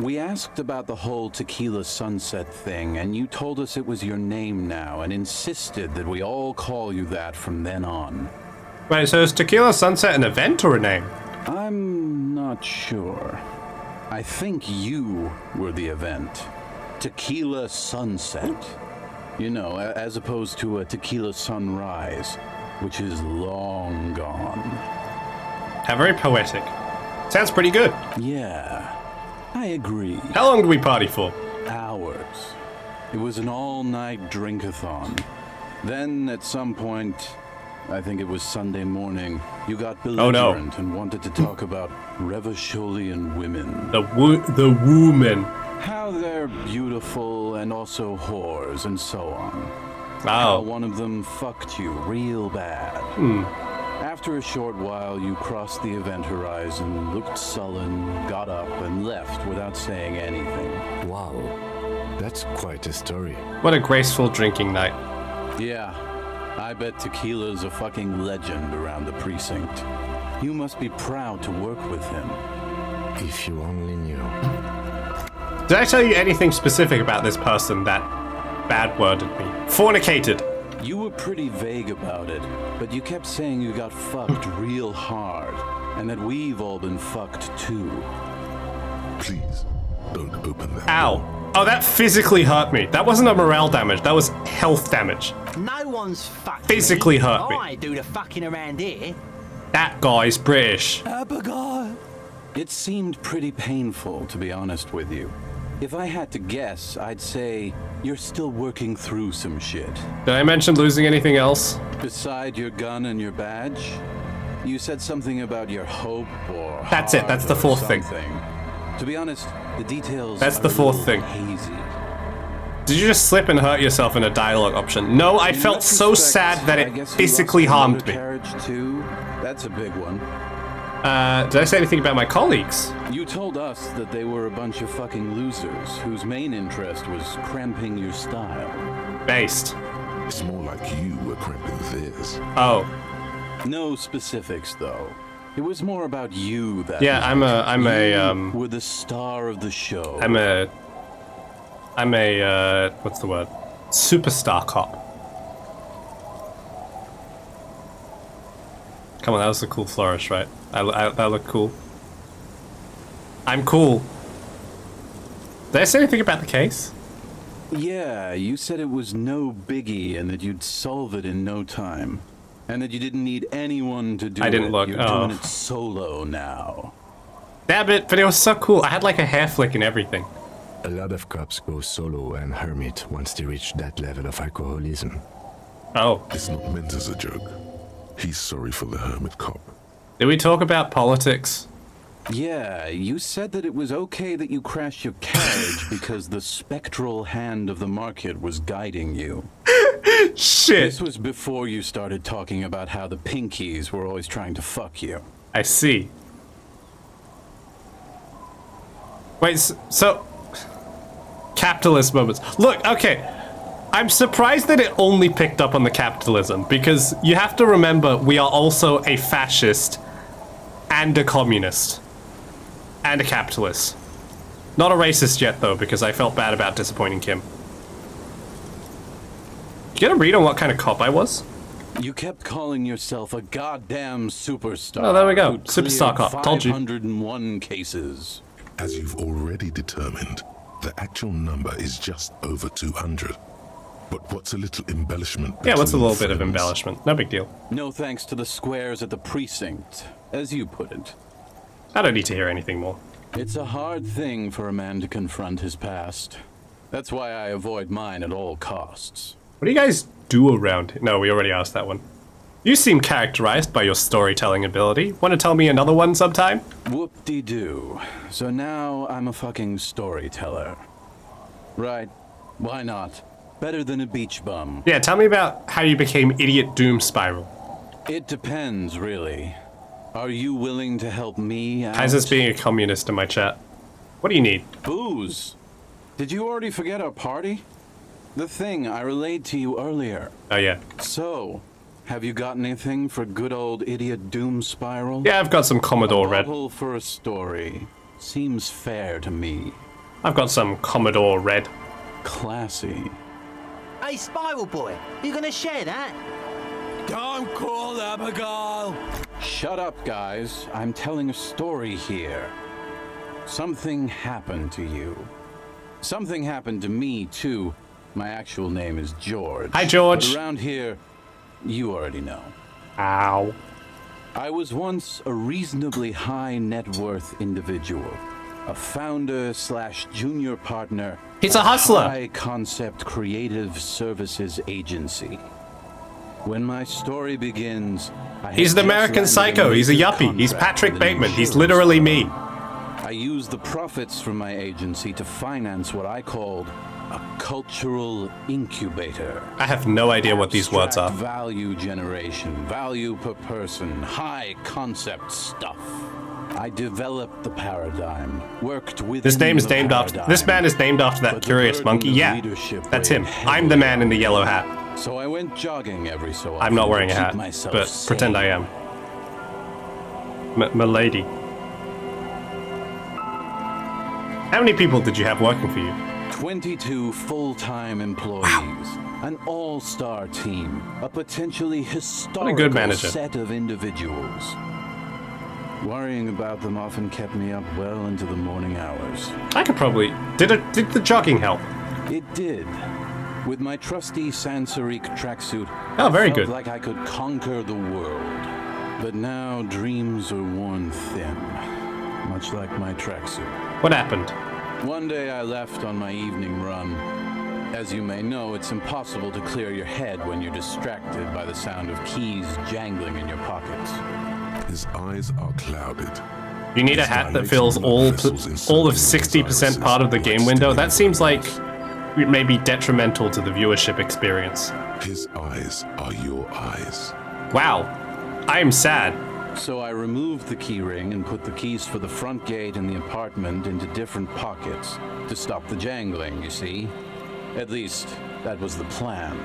We asked about the whole Tequila Sunset thing, and you told us it was your name now, and insisted that we all call you that from then on. Wait, so is Tequila Sunset an event or a name? I'm not sure. I think you were the event. Tequila Sunset. You know, as opposed to a tequila sunrise, which is long gone. How very poetic. Sounds pretty good. Yeah, I agree. How long did we party for? Hours. It was an all-night drink-a-thon. Then, at some point, I think it was Sunday morning, you got belligerent and wanted to talk about Revacholian women. The woman. How they're beautiful and also whores and so on. Oh. How one of them fucked you real bad. After a short while, you crossed the event horizon, looked sullen, got up, and left without saying anything. Wow, that's quite a story. What a graceful drinking night. Yeah, I bet Tequila's a fucking legend around the precinct. You must be proud to work with him. If you only knew. Did I tell you anything specific about this person that bad-worded me? Fornicated. You were pretty vague about it, but you kept saying you got fucked real hard, and that we've all been fucked too. Please, don't open that. Ow. Oh, that physically hurt me. That wasn't a morale damage. That was health damage. No one's fucked Physically me. hurt me. I do the fucking around here. That guy's British. Abigail. It seemed pretty painful, to be honest with you. If I had to guess, I'd say you're still working through some shit. Did I mention losing anything else? Beside your gun and your badge, you said something about your hope or That's it. That's the fourth thing. To be honest, the details. That's the fourth thing. Hazy. Did you just slip and hurt yourself in a dialogue option? No, I felt so sad that it physically harmed me. Carriage too. That's a big one. Did I say anything about my colleagues? You told us that they were a bunch of fucking losers whose main interest was cramping your style. Based. It's more like you were cramping theirs. Oh. No specifics, though. It was more about you that. Yeah, I'm a were the star of the show. I'm a what's the word? Superstar cop. Come on, that was a cool flourish, right? That looked cool. I'm cool. Did I say anything about the case? Yeah, you said it was no biggie and that you'd solve it in no time. And that you didn't need anyone to do it. I didn't look. You're doing it solo now. Damn it, but it was so cool. I had like a hair flick and everything. A lot of cops go solo and hermit once they reach that level of alcoholism. Oh. It's not meant as a joke. He's sorry for the hermit cop. Did we talk about politics? Yeah, you said that it was okay that you crashed your carriage because the spectral hand of the market was guiding you. Shit. This was before you started talking about how the pinkies were always trying to fuck you. I see. Wait, so... Capitalist moments. Look, okay. I'm surprised that it only picked up on the capitalism, because you have to remember we are also a fascist and a communist and a capitalist. Not a racist yet, though, because I felt bad about disappointing Kim. Did you get a read on what kind of cop I was? You kept calling yourself a goddamn superstar. Oh, there we go. who'd Superstar cleared cop. Told you. 501 cases. As you've already determined, the actual number is just over 200. But what's a little embellishment? Yeah, what's a little bit of friends? embellishment? No big deal. No thanks to the squares at the precinct, as you put it. I don't need to hear anything more. It's a hard thing for a man to confront his past. That's why I avoid mine at all costs. What do you guys do around here? No, we already asked that one. You seem characterized by your storytelling ability. Want to tell me another one sometime? Whoop-de-doo. So now I'm a fucking storyteller. Right. Why not? Better than a beach bum. Yeah, tell me about how you became Idiot Doom Spiral. It depends, really. Are you willing to help me out? Kaiser's being a communist in my chat. What do you need? Booze. Did you already forget our party? The thing I relayed to you earlier. Oh, yeah. So, have you got anything for good old Idiot Doom Spiral? Yeah, I've got some Commodore Red. A bottle for a story. Seems fair to me. I've got some Commodore Red. Classy. Hey, Spiral Boy, you gonna share that? Don't call Abigail! Shut up, guys. I'm telling a story here. Something happened to you. Something happened to me, too. My actual name is George. Hi, George. But around here, you already know. Ow. I was once a reasonably high net worth individual. A founder / junior partner. He's a hustler. High concept creative services agency. When my story begins, He's an American Psycho. He's a yuppie. He's Patrick Bateman. He's literally me. I used the profits from my agency to finance what I called a cultural incubator. I have no idea what these words are. Value generation, value per person, high concept stuff. I developed the paradigm, worked with. This man is named after that curious monkey. Yeah, that's him. I'm the man in the yellow hat. So I went jogging every so often. I'm not wearing a to keep hat, myself but sane. pretend I am. Milady. How many people did you have working for you? 22 full-time employees, an all-star team, a potentially historical set of individuals. Worrying about them often kept me up well into the morning hours. I could probably... Did the jogging help? It did. With my trusty Sansaric tracksuit, oh, very I felt good. like I could conquer the world. But now dreams are worn thin, much like my tracksuit. What happened? One day I left on my evening run. As you may know, it's impossible to clear your head when you're distracted by the sound of keys jangling in your pockets. His eyes are clouded. You need a hat that fills all of 60% part of the game window. That seems like it may be detrimental to the viewership experience. His eyes are your eyes. Wow. I am sad. So I removed the key ring and put the keys for the front gate and the apartment into different pockets to stop the jangling, you see? At least, that was the plan.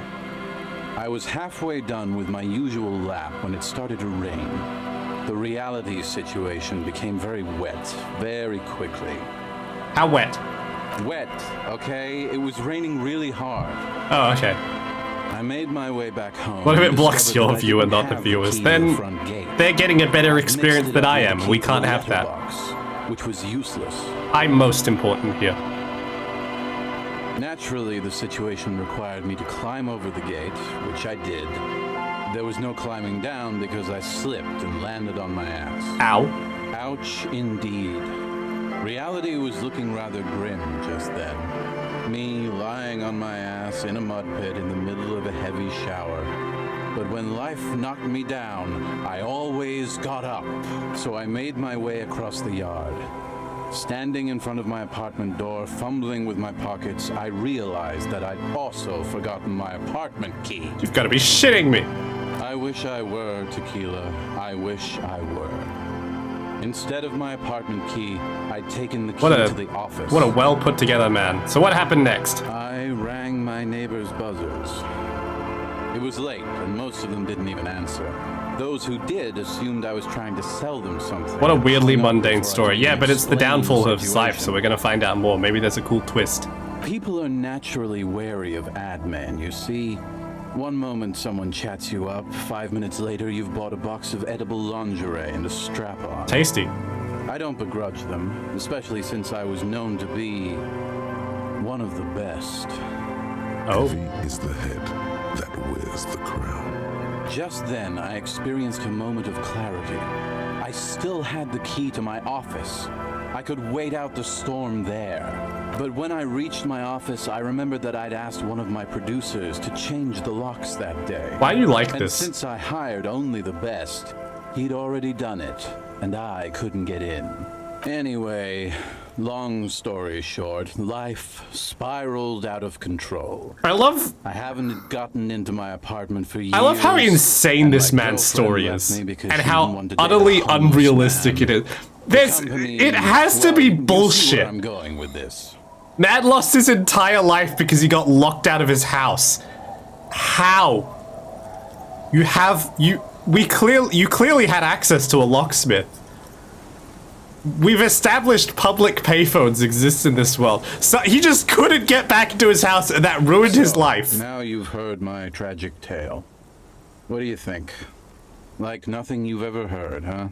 I was halfway done with my usual lap when it started to rain. The reality situation became very wet, very quickly. How wet? Wet, okay? It was raining really hard. Oh, okay. I made my way back home. What if it blocks your view and not the viewers? Then they're getting a better experience than I am. We can't have that. Which was useless. I'm most important here. Naturally, the situation required me to climb over the gate, which I did. There was no climbing down because I slipped and landed on my ass. Ow. Ouch, indeed. Reality was looking rather grim just then. Me lying on my ass in a mud pit in the middle of a heavy shower. But when life knocked me down, I always got up. So I made my way across the yard. Standing in front of my apartment door, fumbling with my pockets, I realized that I'd also forgotten my apartment key. You've got to be shitting me. I wish I were, Tequila. I wish I were. Instead of my apartment key, I'd taken the key to the office. What a well put together man. So what happened next? I rang my neighbors' buzzers. It was late, and most of them didn't even answer. Those who did assumed I was trying to sell them something. What a weirdly mundane story. Yeah, but it's the downfall of his life, so we're gonna find out more. Maybe there's a cool twist. People are naturally wary of ad men, you see. One moment someone chats you up, 5 minutes later you've bought a box of edible lingerie and a strap-on. Tasty. I don't begrudge them, especially since I was known to be one of the best. Oh. Heavy is the head that wears the crown. Just then, I experienced a moment of clarity. I still had the key to my office. I could wait out the storm there. But when I reached my office, I remembered that I'd asked one of my producers to change the locks that day. Why do you like and this? Since I hired only the best, he'd already done it, and I couldn't get in. Anyway, long story short, life spiraled out of control. I haven't gotten into my apartment for years. I love how insane this man's story is, and how utterly unrealistic it is. It has to be bullshit. I'm going with this. Matt lost his entire life because he got locked out of his house. How? You clearly had access to a locksmith. We've established public payphones exist in this world. So he just couldn't get back into his house, and that ruined his life. Now you've heard my tragic tale. What do you think? Like nothing you've ever heard, huh?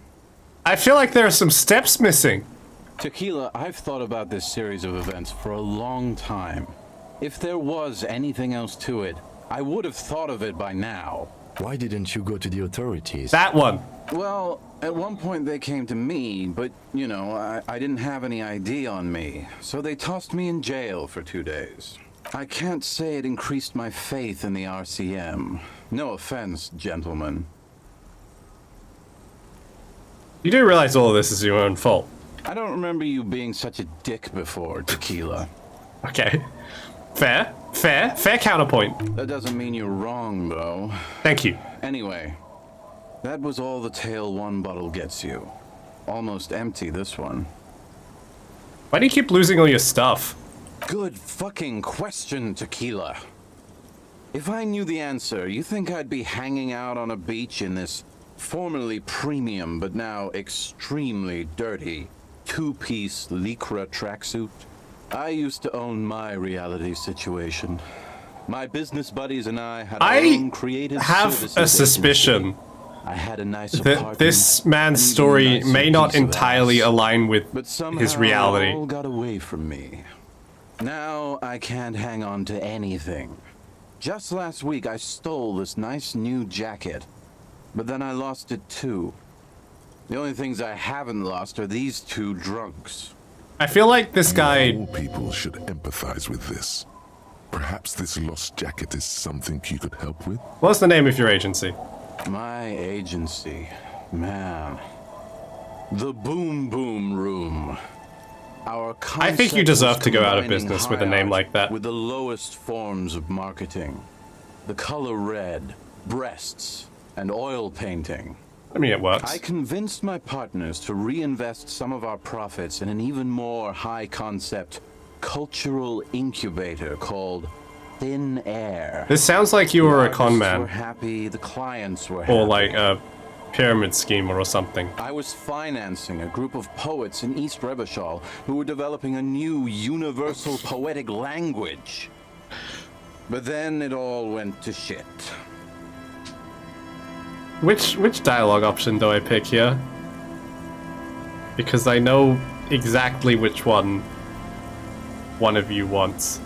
I feel like there are some steps missing. Tequila, I've thought about this series of events for a long time. If there was anything else to it, I would have thought of it by now. Why didn't you go to the authorities? That one. Well, at one point they came to me, but, you know, I didn't have any ID on me, so they tossed me in jail for 2 days. I can't say it increased my faith in the RCM. No offense, gentlemen. You do realize all of this is your own fault. I don't remember you being such a dick before, Tequila. Okay. Fair counterpoint. That doesn't mean you're wrong, though. Thank you. Anyway, that was all the tale one bottle gets you. Almost empty, this one. Why do you keep losing all your stuff? Good fucking question, Tequila. If I knew the answer, you think I'd be hanging out on a beach in this formerly premium but now extremely dirty two-piece lycra tracksuit? I used to own my reality situation. My business buddies and I had our own creative services have a suspicion agency. I had a nice that apartment, this man's and even story nicer may not piece of entirely ass. align with But somehow his reality. it all got away from me. Now I can't hang on to anything. Just last week I stole this nice new jacket, but then I lost it too. The only things I haven't lost are these two drunks. I feel like this guy... All people should empathize with this. Perhaps this lost jacket is something you could help with? What's the name of your agency? My agency, man. The Boom Boom Room. Our I think you concept deserve was to go out of combining business with a high name art like that. With the lowest forms of marketing. The color red, breasts, and oil painting. I mean, it works. I convinced my partners to reinvest some of our profits in an even more high-concept cultural incubator called Thin Air. This sounds like you were a con man. Were happy, the clients were happy. Or like a pyramid scheme or something. I was financing a group of poets in East Revachol who were developing a new universal poetic language. But then it all went to shit. Which dialogue option do I pick here? Because I know exactly which one of you wants.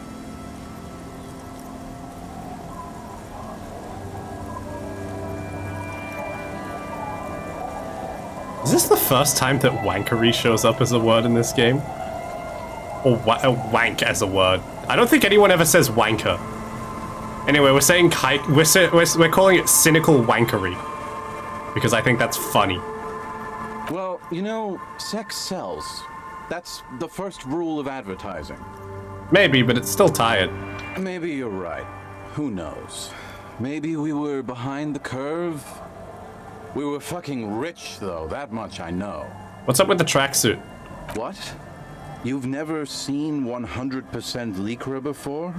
Is this the first time that wankery shows up as a word in this game? Or wank as a word? I don't think anyone ever says wanker. Anyway, we're saying we're calling it cynical wankery because I think that's funny. Well, you know, sex sells. That's the first rule of advertising. Maybe, but it's still tired. Maybe you're right. Who knows? Maybe we were behind the curve. We were fucking rich, though. That much I know. What's up with the tracksuit? What? You've never seen 100% Lycra before?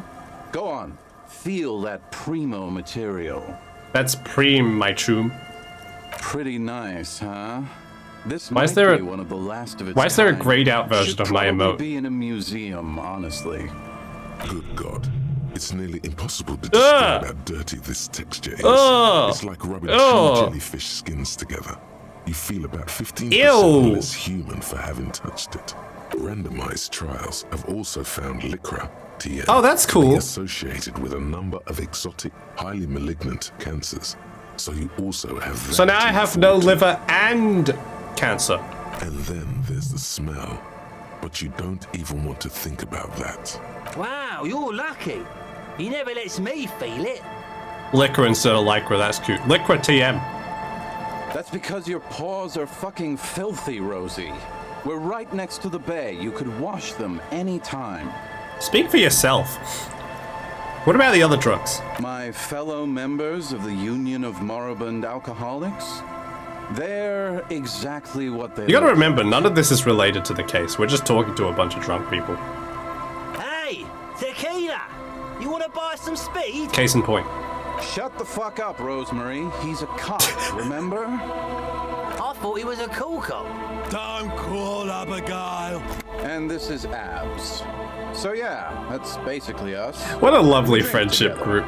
Go on. Feel that primo material. That's preem, my chum. Pretty nice, huh? This Why might is there be one of the last of its Why is there a kind. grayed out version Should of my probably emote? be in a museum, honestly. Good God. It's nearly impossible to describe how dirty this texture is. It's like rubbing two jellyfish skins together. You feel about 15% less human for having touched it. Randomized trials have also found Lycra, TN, Oh, that's to cool. be associated with a number of exotic, highly malignant cancers. So you also have that. So now I have no liver and cancer. And then there's the smell. But you don't even want to think about that. Wow, you're lucky. He never lets me feel it. Lycra instead of Lycra, that's cute. Lycra TM. That's because your paws are fucking filthy, Rosie. We're right next to the bay. You could wash them anytime. Speak for yourself. What about the other drugs? My fellow members of the Union of Moribund Alcoholics? They're exactly what they You gotta look remember, like. none of this is related to the case. We're just talking to a bunch of drunk people. Hey, tequila! You want to buy some speed? Case in point. Shut the fuck up, Rosemary. He's a cop, remember? I thought he was a cool cop. Don't call Abigail. And this is Abs. So yeah, that's basically us. What a lovely Drink friendship together. group.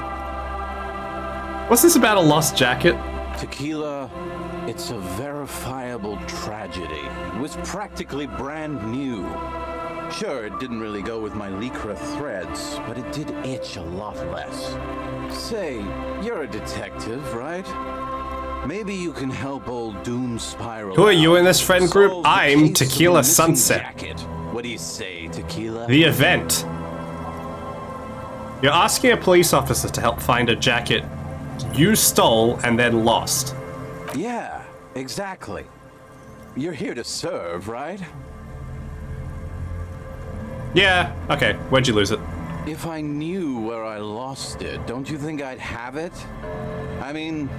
What's this about a lost jacket? Tequila, it's a verifiable tragedy. It was practically brand new. Sure, it didn't really go with my Lycra threads, but it did itch a lot less. Say, you're a detective, right? Maybe you can help old Doom Spiral. Who are you out. in this friend group? Solve the I'm case of Tequila the missing Sunset. Jacket. What do you say, Tequila? The event. You're asking a police officer to help find a jacket you stole and then lost. Yeah, exactly. You're here to serve, right? Yeah, okay. Where'd you lose it? If I knew where I lost it, don't you think I'd have it? I mean,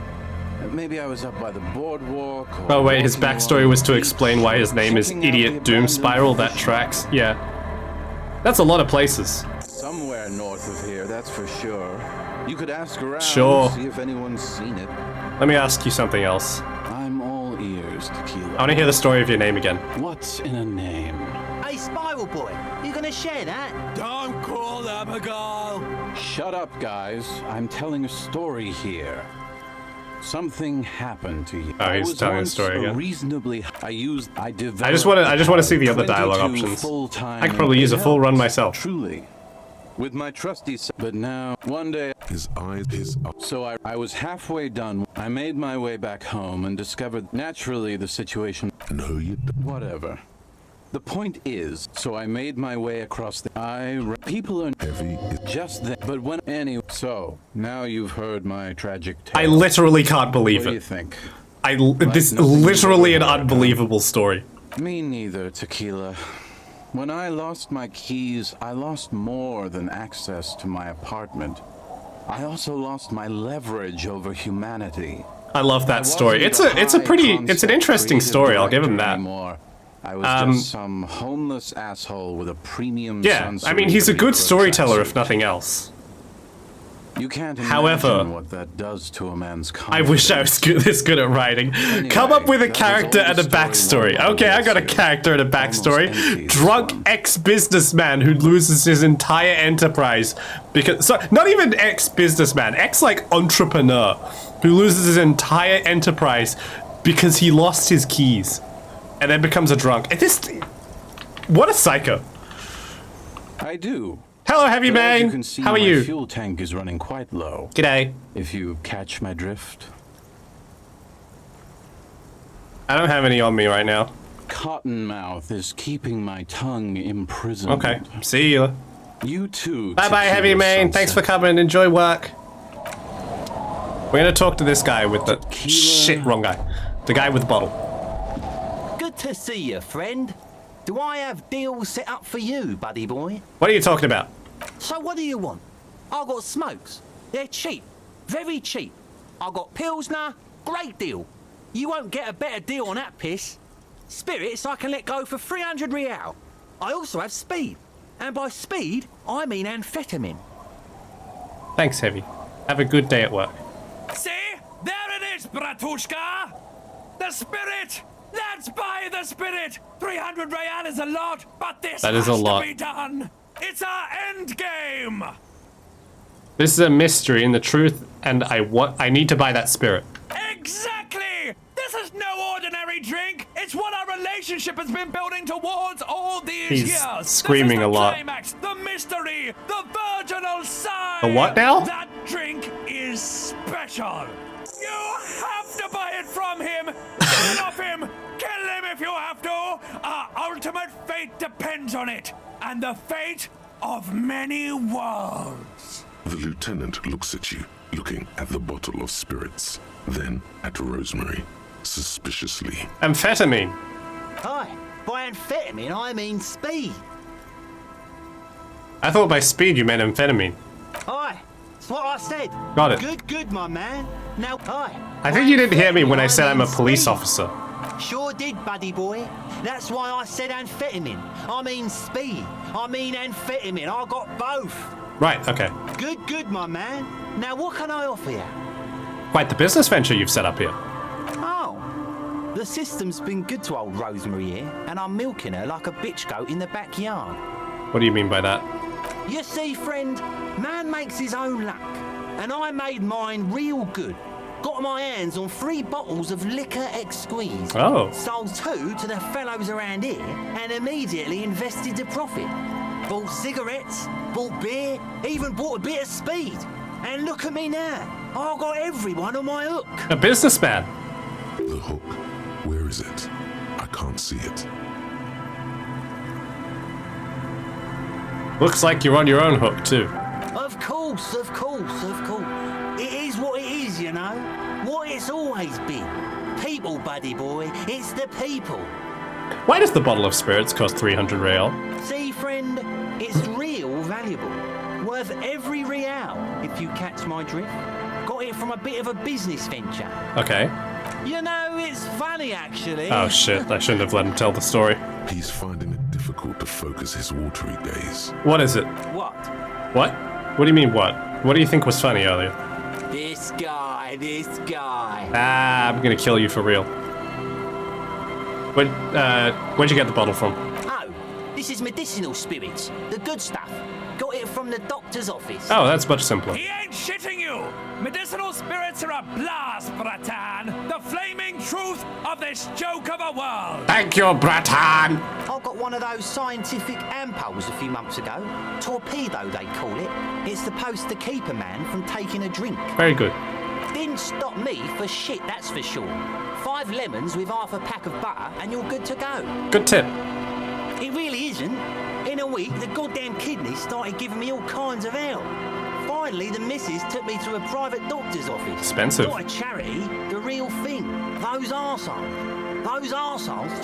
maybe I was up by the boardwalk. Or Oh wait, his walking backstory along was the to beach, explain why his name is checking out the Idiot Doom abandoned Spiral. That fish tracks. Yeah. That's a lot of places. Somewhere north of here, that's for sure. You could ask around, Sure. see if anyone's seen it. Let me ask you something else. I'm all ears, Tequila. I want to hear the story of your name again. What's in a name? Hey, Spiral Boy, you gonna share that? Don't call them a girl. Shut up, guys. I'm telling a story here. Something happened to you. Oh, he's telling a story again. I developed. I just want to see the other dialogue options. I could probably use a full run myself. Truly. With my trusty son. But now, one day, His eyes up. so I was halfway done. I made my way back home and discovered naturally the situation. No, you don't. Whatever. The point is, so I made my way across the. People are Heavy is just that. But when anyway, so now you've heard my tragic tale. I literally can't believe What do you it. think? This is literally an unbelievable story. Me neither, Tequila. When I lost my keys, I lost more than access to my apartment. I also lost my leverage over humanity. I love that story. It's an interesting story. I'll give him that. Anymore. I was just some homeless asshole with a premium. Yeah, I mean, he's a good storyteller, if nothing else. You can't imagine However, what that does to a man's I wish I was this good at writing. Come up with a character and a backstory. Okay, I got a character and a backstory. Drunk ex-businessman who loses his entire enterprise because not even ex-businessman, ex-entrepreneur who loses his entire enterprise because he lost his keys and then becomes a drunk. What a psycho. I do. Hello, Heavy But as Man. you can see, How are my you? fuel tank is running quite low. G'day. If you catch my drift. I don't have any on me right now. Cottonmouth is keeping my tongue imprisoned. Okay, see you. You too. Bye-bye, Heavy Man. Thanks for coming. Enjoy work. We're gonna talk to this guy with the... Shit, wrong guy. The guy with the bottle. Good to see you, friend. Do I have deals set up for you, buddy boy? What are you talking about? So what do you want? I got smokes. They're cheap. Very cheap. I got Pilsner. Great deal. You won't get a better deal on that piss. Spirits I can let go for 300 real. I also have speed. And by speed, I mean amphetamine. Thanks, Heavy. Have a good day at work. See? There it is, Bratushka! The spirit! Let's buy the spirit! 300 real is a lot, but this That is has a lot. to be done! It's our end game! This is a mystery in the truth, and I need to buy that spirit. Exactly! This is no ordinary drink! It's what our relationship has been building towards all these He's years! screaming This is a the lot. climax, the mystery, the virginal side! The what now? That drink is special! You have to buy it from him! Get it off him! Kill him if you have to! Our ultimate fate depends on it! And the fate of many worlds! The lieutenant looks at you, looking at the bottle of spirits, then at Rosemary, suspiciously. Amphetamine. Hi. By amphetamine, I mean speed. I thought by speed you meant amphetamine. Hi. That's what I said. Got it. Good, my man. Now, hi. I think you didn't hear me when I said I'm a police officer. Sure did, buddy boy. That's why I said amphetamine. I mean speed. I mean amphetamine. I got both. Right, okay. Good, my man. Now, what can I offer you? Quite the business venture you've set up here. Oh. The system's been good to old Rosemary here, and I'm milking her like a bitch goat in the backyard. What do you mean by that? You see, friend, man makes his own luck, and I made mine real good. Got my hands on 3 bottles of liquor exquise. Oh. Sold 2 to the fellows around here, and immediately invested the profit. Bought cigarettes, bought beer, even bought a bit of speed. And look at me now. I got everyone on my hook. A businessman. The hook. Where is it? I can't see it. Looks like you're on your own hook, too. Of course. It is what it is, you know. What it's always been. People, buddy boy. It's the people. Why does the bottle of spirits cost 300 real? See, friend, it's real valuable. Worth every real, if you catch my drift. Got it from a bit of a business venture. Okay. You know, it's funny, actually. Oh shit, I shouldn't have let him tell the story. He's finding it difficult to focus his watery gaze. What is it? What? What? What do you mean what? What do you think was funny earlier? This guy. Ah, I'm gonna kill you for real. Where'd you get the bottle from? Oh, This is medicinal spirits, the good stuff. Got it from the doctor's office. Oh, that's much simpler. He ain't shitting you! Medicinal spirits are a blast, Bratan! The flaming truth of this joke of a world! Thank you, Bratan! I got one of those scientific ampules a few months ago. Torpedo, they call it. It's supposed to keep a man from taking a drink. Very good. Didn't stop me for shit, that's for sure. 5 lemons with half a pack of butter and you're good to go. Good tip. It really isn't. In a week, the goddamn kidneys started giving me all kinds of help. Finally, the missus took me to a private doctor's office. Expensive. Not a charity, the real thing. Those arseholes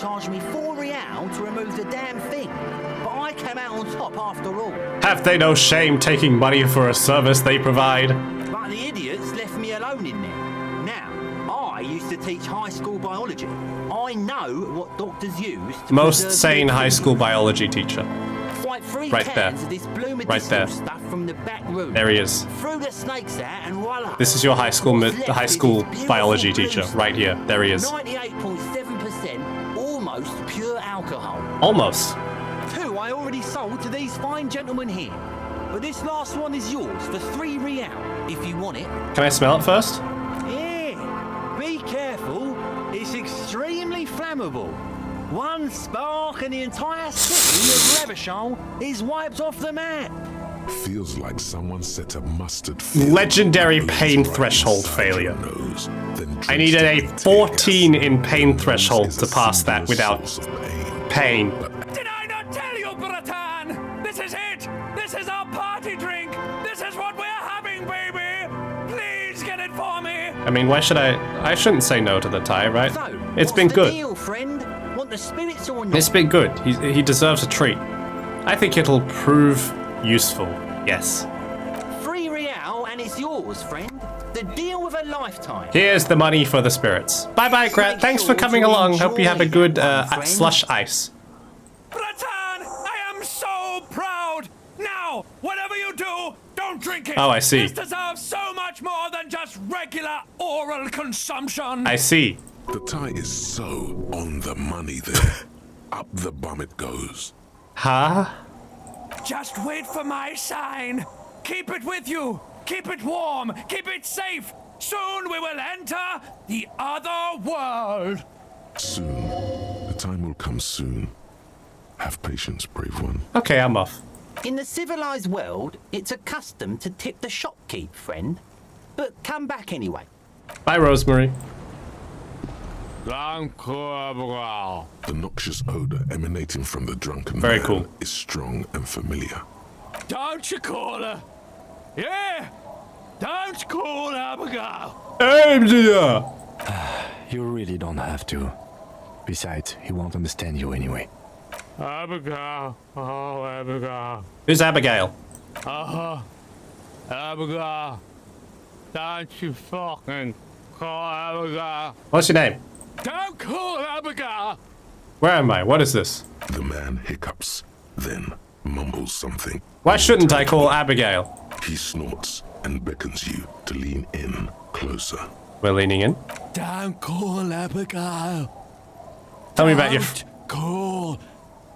charged me £4 to remove the damn thing. But I came out on top after all. Have they no shame taking money for a service they provide? But the idiots left me alone in there. Now, I used to teach high school biology. I know what doctors use to Most sane high school biology teacher. Like 3 Right cans there. of this blue Right medicinal there. stuff from the back room. There he is. Threw the snakes out and voila. This is your high school biology teacher, right here. There he is. 98.7% almost pure alcohol. Almost. 2 I already sold to these fine gentlemen here. But this last one is yours for 3 real, if you want it. Can I smell it first? Yeah, be careful. It's extremely flammable. One spark and the entire city of Revachol is wiped off the map. Feels like someone set a mustard Legendary pain threshold failure. I needed a 14 in pain threshold to pass that without pain. Did I not tell you, Bratan? This is it! This is our party drink! This is what we're having, baby! Please get it for me! I mean, why should I shouldn't say no to the tie, right? So, It's been what's the good. deal, friend? Want the spirits or not? It's been good. He deserves a treat. I think it'll prove useful. Yes. 3 real and it's yours, friend. The deal of a lifetime. Here's the money for the spirits. Bye-bye, Grat. Thanks for coming along. Hope you have a good slush ice. Bratan, I am so proud! Now, whatever you do, don't drink it! Oh, I see. This deserves so much more than just regular oral consumption! I see. The tie is so on the money there. Up the bum it goes. Huh? Just wait for my sign. Keep it with you. Keep it warm. Keep it safe. Soon we will enter the other world. Soon. The time will come soon. Have patience, brave one. Okay, I'm off. In the civilized world, it's a custom to tip the shopkeep, friend. But come back anyway. Bye, Rosemary. The noxious odor emanating from the drunken Very man cool. is strong and familiar. Don't you call her? Yeah. Don't call Abigail. You really don't have to. Besides, he won't understand you anyway. Abigail. Oh, Abigail. Who's Abigail? Abigail. Don't you fucking call Abigail. What's your name? Don't call Abigail. Where am I? What is this? The man hiccups, then mumbles something. Why shouldn't I call Abigail? He snorts and beckons you to lean in closer. We're leaning in. Don't call Abigail. Tell me about your... Call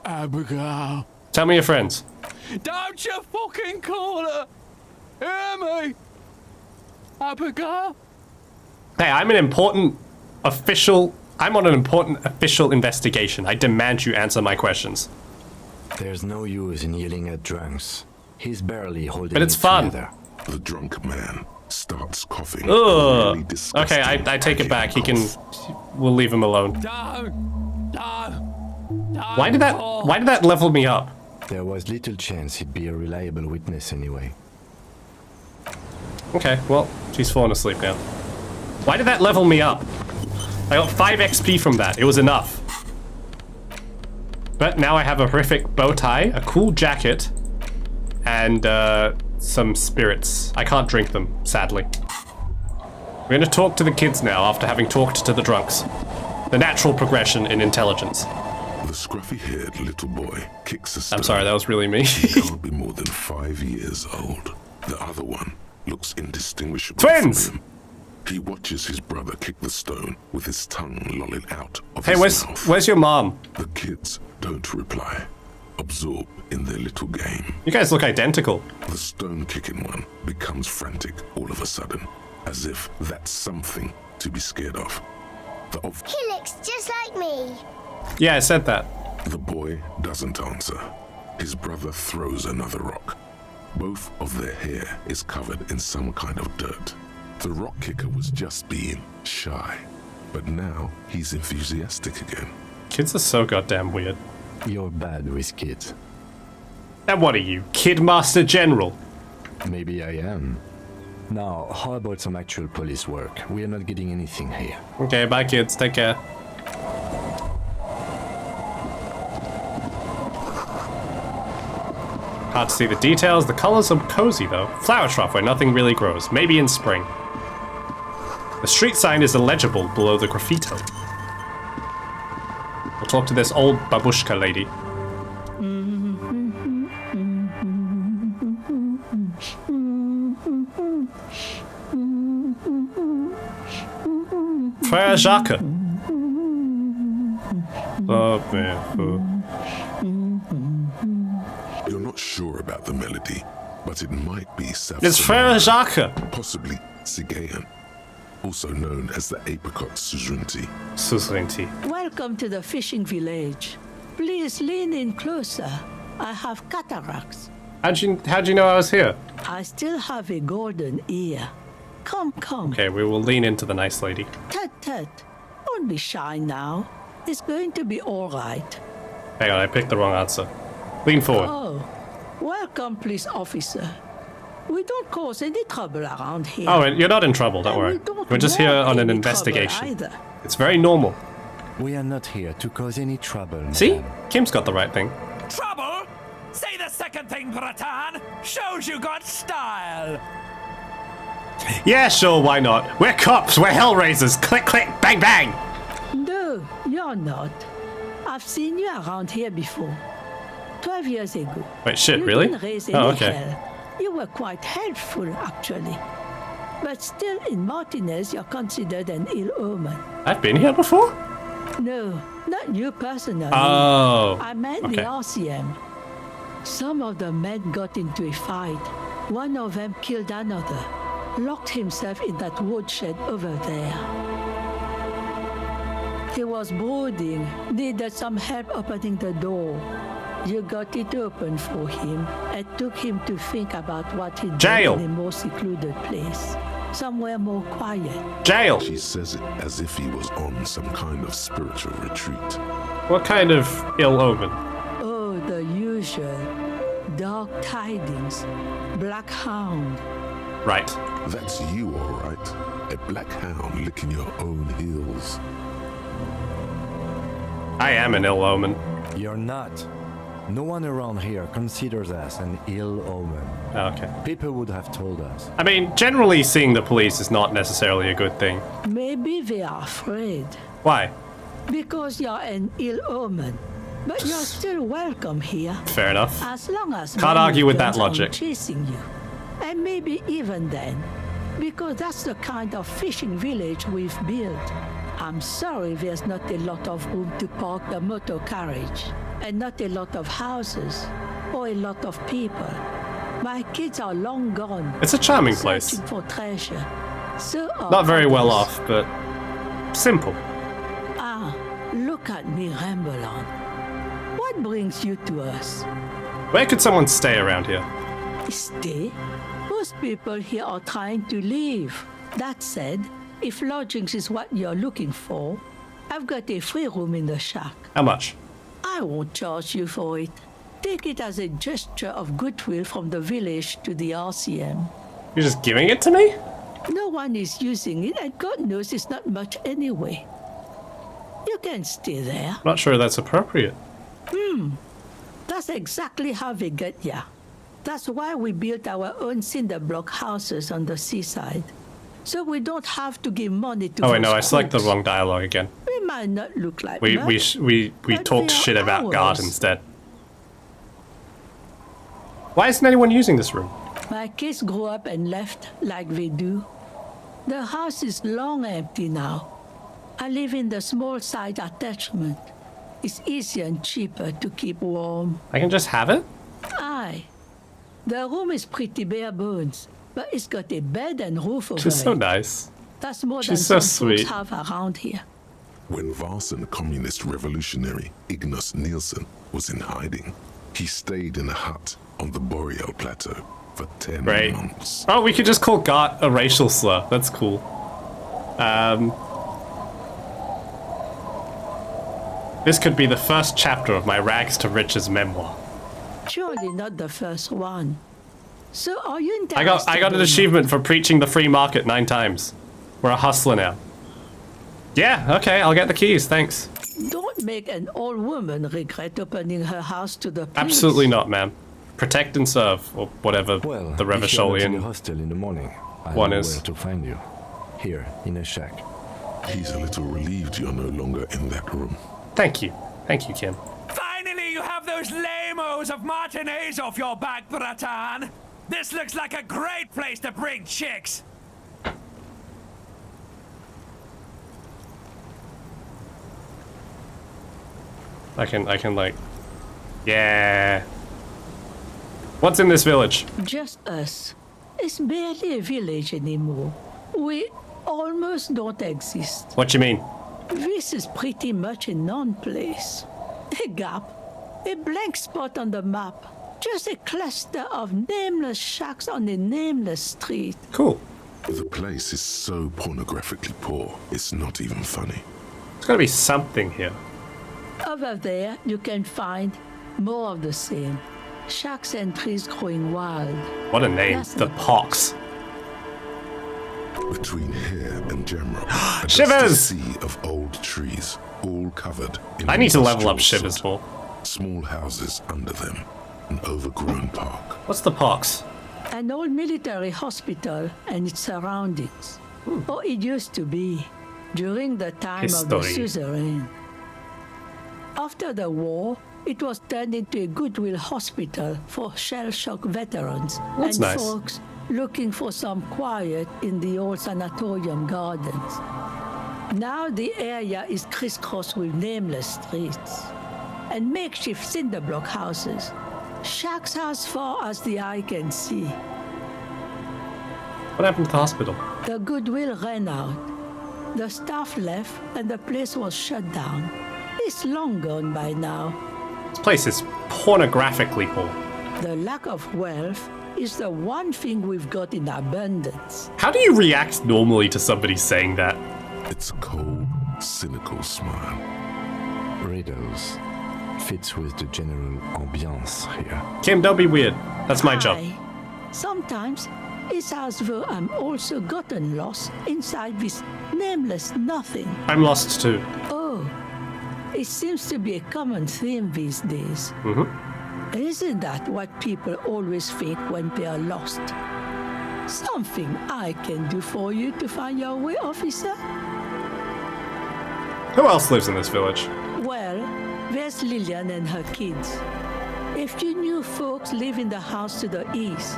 Abigail. Tell me your friends. Don't you fucking call her. Hear me? Abigail? Hey, I'm on an important official investigation. I demand you answer my questions. There's no use in yelling at drunks. He's barely holding But it's it fun. together. The drunk man starts coughing. Ugh. Really disgusting, Okay, I take it back. He can... cough. We'll leave him alone. Why did that level me up? There was little chance he'd be a reliable witness anyway. Okay, well, she's fallen asleep now. Why did that level me up? I got 5 XP from that. It was enough. But now I have a horrific bow tie, a cool jacket, and some spirits. I can't drink them, sadly. We're gonna talk to the kids now after having talked to the drunks. The natural progression in intelligence. The scruffy-haired little boy kicks a stone. I'm sorry, that was really me. He can't be more than 5 years old. The other one looks indistinguishable Twins! from him. He watches his brother kick the stone with his tongue lolling out of Hey, his mouth. where's your mom? The kids don't reply. absorb in their little game. You guys look identical. The stone-kicking one becomes frantic all of a sudden, as if that's something to be scared of. He looks just like me. Yeah, I said that. The boy doesn't answer. His brother throws another rock. Both of their hair is covered in some kind of dirt. The rock kicker was just being shy, but now he's enthusiastic again. Kids are so goddamn weird. You're bad with kids. And what are you, Kid Master General? Maybe I am. Now, how about some actual police work? We are not getting anything here. Okay, bye kids, take care. Hard to see the details. The colors are cozy though. Flower trough where nothing really grows. Maybe in spring. The street sign is illegible below the graffito. We'll talk to this old babushka lady. Frère Jacques. Oh man. You're not sure about the melody, but it might be It's Frère Jacques. Possibly Sigayan, also known as the apricot suzerainty. Suzerainty. Welcome to the fishing village. Please lean in closer. I have cataracts. How'd you know I was here? I still have a golden ear. Come. Okay, we will lean into the nice lady. Tut. Don't be shy now. It's going to be all right. Hang on, I picked the wrong answer. Lean forward. Oh, welcome, police officer. We don't cause any trouble around here. Oh, you're not in trouble, don't worry. We're just here on an investigation. It's very normal. We are not here to cause any trouble. See? Kim's got the right thing. Trouble? Say the second thing, Bratan. Shows you got style. Yeah, sure, why not? We're cops, we're hellraisers. Click, click, bang, bang. No, you're not. I've seen you around here before. 12 years ago. Wait, shit, you really? Didn't raise any okay. hell. You were quite helpful, actually. But still, in Martinez, you're considered an ill omen. I've been here before? No, not you personally. Oh. I meant the RCM. Some of the men got into a fight. One of them killed another. Locked himself in that woodshed over there. He was brooding, needed some help opening the door. You got it open for him and took him to think about what he'd do in a more secluded place. Somewhere more quiet. Jail! She says it as if he was on some kind of spiritual retreat. What kind of ill omen? Oh, the usual. Dark tidings. Black hound. Right. That's you, all right. A black hound licking your own heels. I am an ill omen. You're not. No one around here considers us an ill omen. Okay. People would have told us. I mean, generally seeing the police is not necessarily a good thing. Maybe they are afraid. Why? Because you're an ill omen. But you're still welcome here. Fair enough. As long as can't argue with that aren't logic. Chasing you. And maybe even then. Because that's the kind of fishing village we've built. I'm sorry there's not a lot of room to park the motor carriage. And not a lot of houses. Or a lot of people. My kids are long gone. It's a charming place. Searching for treasure. So not very well off, but simple. Ah, look at me ramble on. What brings you to us? Where could someone stay around here? Stay? Most people here are trying to leave. That said, if lodgings is what you're looking for, I've got a free room in the shack. How much? I won't charge you for it. Take it as a gesture of goodwill from the village to the RCM. You're just giving it to me? No one is using it, and God knows it's not much anyway. You can stay there. I'm not sure that's appropriate. That's exactly how they get ya. That's why we built our own cinder block houses on the seaside. So we don't have to give money to Oh wait, no, I those selected the crooks. wrong dialogue again. We might not look like We much, talked they are shit about ours. God instead. Why isn't anyone using this room? My kids grew up and left like they do. The house is long empty now. I live in the small side attachment. It's easier and cheaper to keep warm. I can just have it? Aye. The room is pretty bare bones, but it's got a bed and roof over it. She's so nice. That's more She's than so some folks sweet. have around here. When Varson communist revolutionary Ignas Nielsen was in hiding, he stayed in a hut on the Boreal Plateau for 10 Great. months. Oh, we could just call Gart a racial slur. That's cool. This could be the first chapter of my rags to riches memoir. Surely not the first one. So are you interested I got an in- achievement for preaching the free market 9 times. We're a hustler now. Yeah, okay, I'll get the keys, thanks. Don't make an old woman regret opening her house to the police. Absolutely not, ma'am. Protect and serve, or whatever the If you're not in the Revacholian hostel in the morning, I one know is. where to find you. Here, in a shack. He's a little relieved you're no longer in that room. Thank you. Thank you, Kim. Finally, you have those lame-os of matinees off your back, Bratan. This looks like a great place to bring chicks. I can like... Yeah. What's in this village? Just us. It's barely a village anymore. We almost don't exist. What you mean? This is pretty much a non-place. A gap. A blank spot on the map. Just a cluster of nameless shacks on a nameless street. Cool. The place is so pornographically poor, it's not even funny. There's gotta be something here. Over there, you can find more of the same. Shacks and trees growing wild. What a name. That's The not- Pox. Between here and Jamrock, a dusty Shivers! sea of old trees, all covered in I need to level up industrial Shivers more. small houses under them, an overgrown park. What's the Pox? An old military hospital and its surroundings. Or it used to be, during the time of the History. suzerain. After the war, it was turned into a goodwill hospital for shell-shock veterans That's and nice. folks looking for some quiet in the old sanatorium gardens. Now the area is crisscrossed with nameless streets and makeshift cinder block houses. Shacks as far as the eye can see. What happened to the hospital? The goodwill ran out. The staff left and the place was shut down. It's long gone by now. This place is pornographically poor. The lack of wealth is the one thing we've got in abundance. How do you react normally to somebody saying that? It's a cold, cynical smile. Riddles. Fits with the general ambiance here. Kim, don't be weird. That's my job. Aye. Sometimes it's as though I'm also gotten lost inside this nameless nothing. I'm lost too. Oh, it seems to be a common theme these days. Mm-hmm. Isn't that what people always think when they are lost? Something I can do for you to find your way, officer? Who else lives in this village? Well, there's Lillian and her kids. A few new folks live in the house to the east.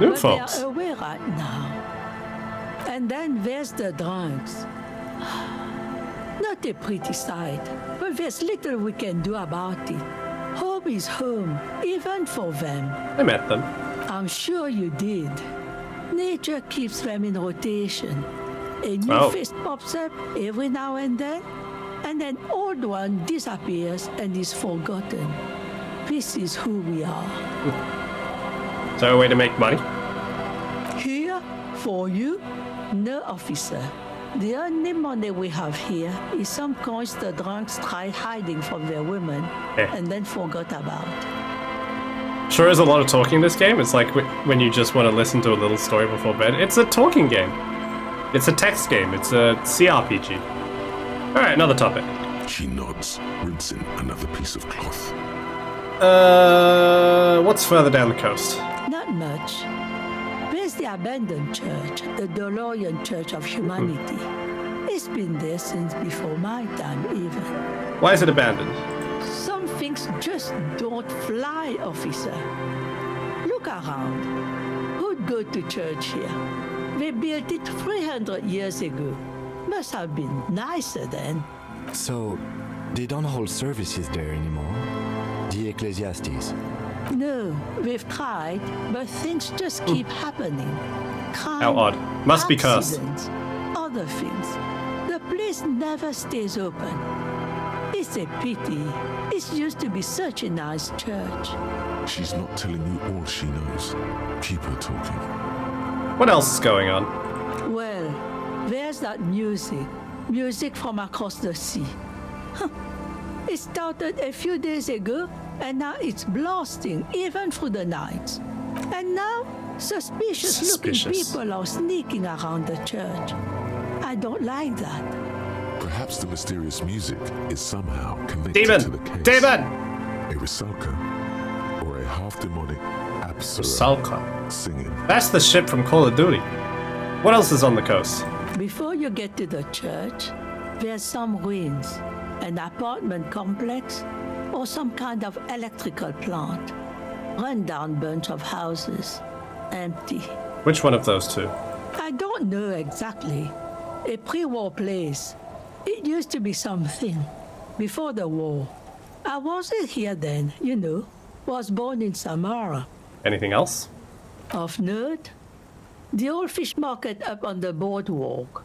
New but folks? they are away right now. And then there's the drunks. Not a pretty sight, but there's little we can do about it. Home is home, even for them. I met them. I'm sure you did. Nature keeps them in rotation. A new Oh. face pops up every now and then, and an old one disappears and is forgotten. This is who we are. Is there a way to make money? Here, for you, no officer. The only money we have here is some coins the drunks tried hiding from their women and then forgot about. Sure is a lot of talking in this game. It's like when you just want to listen to a little story before bed. It's a talking game. It's a text game. It's a CRPG. Alright, another topic. She nods, rinsing another piece of cloth. What's further down the coast? Not much. There's the abandoned church, the DeLorean Church of Humanity. It's been there since before my time, even. Why is it abandoned? Some things just don't fly, officer. Look around. Who'd go to church here? They built it 300 years ago. Must have been nicer then. So, They don't hold services there anymore. The Ecclesiastes. No, we've tried, but things just keep happening. Crime, How odd. Must be cursed. accidents, other things. The place never stays open. It's a pity. It used to be such a nice church. She's not telling you all she knows. Keep her talking. What else is going on? Well, there's that music. Music from across the sea. Huh. It started a few days ago, and now it's blasting even through the night. And now, suspicious-looking people are sneaking around the church. I don't like that. Perhaps the mysterious music is somehow connected Demon! to the case. Demon! A Rusalka or a half-demonic Apsara Rusalka. singing. That's the ship from Call of Duty. What else is on the coast? Before you get to the church, there's some ruins, an apartment complex, or some kind of electrical plant. Run-down bunch of houses, empty. Which one of those two? I don't know exactly. A pre-war place. It used to be something. Before the war. I wasn't here then, you know. Was born in Samara. Anything else? Of note? The old fish market up on the boardwalk.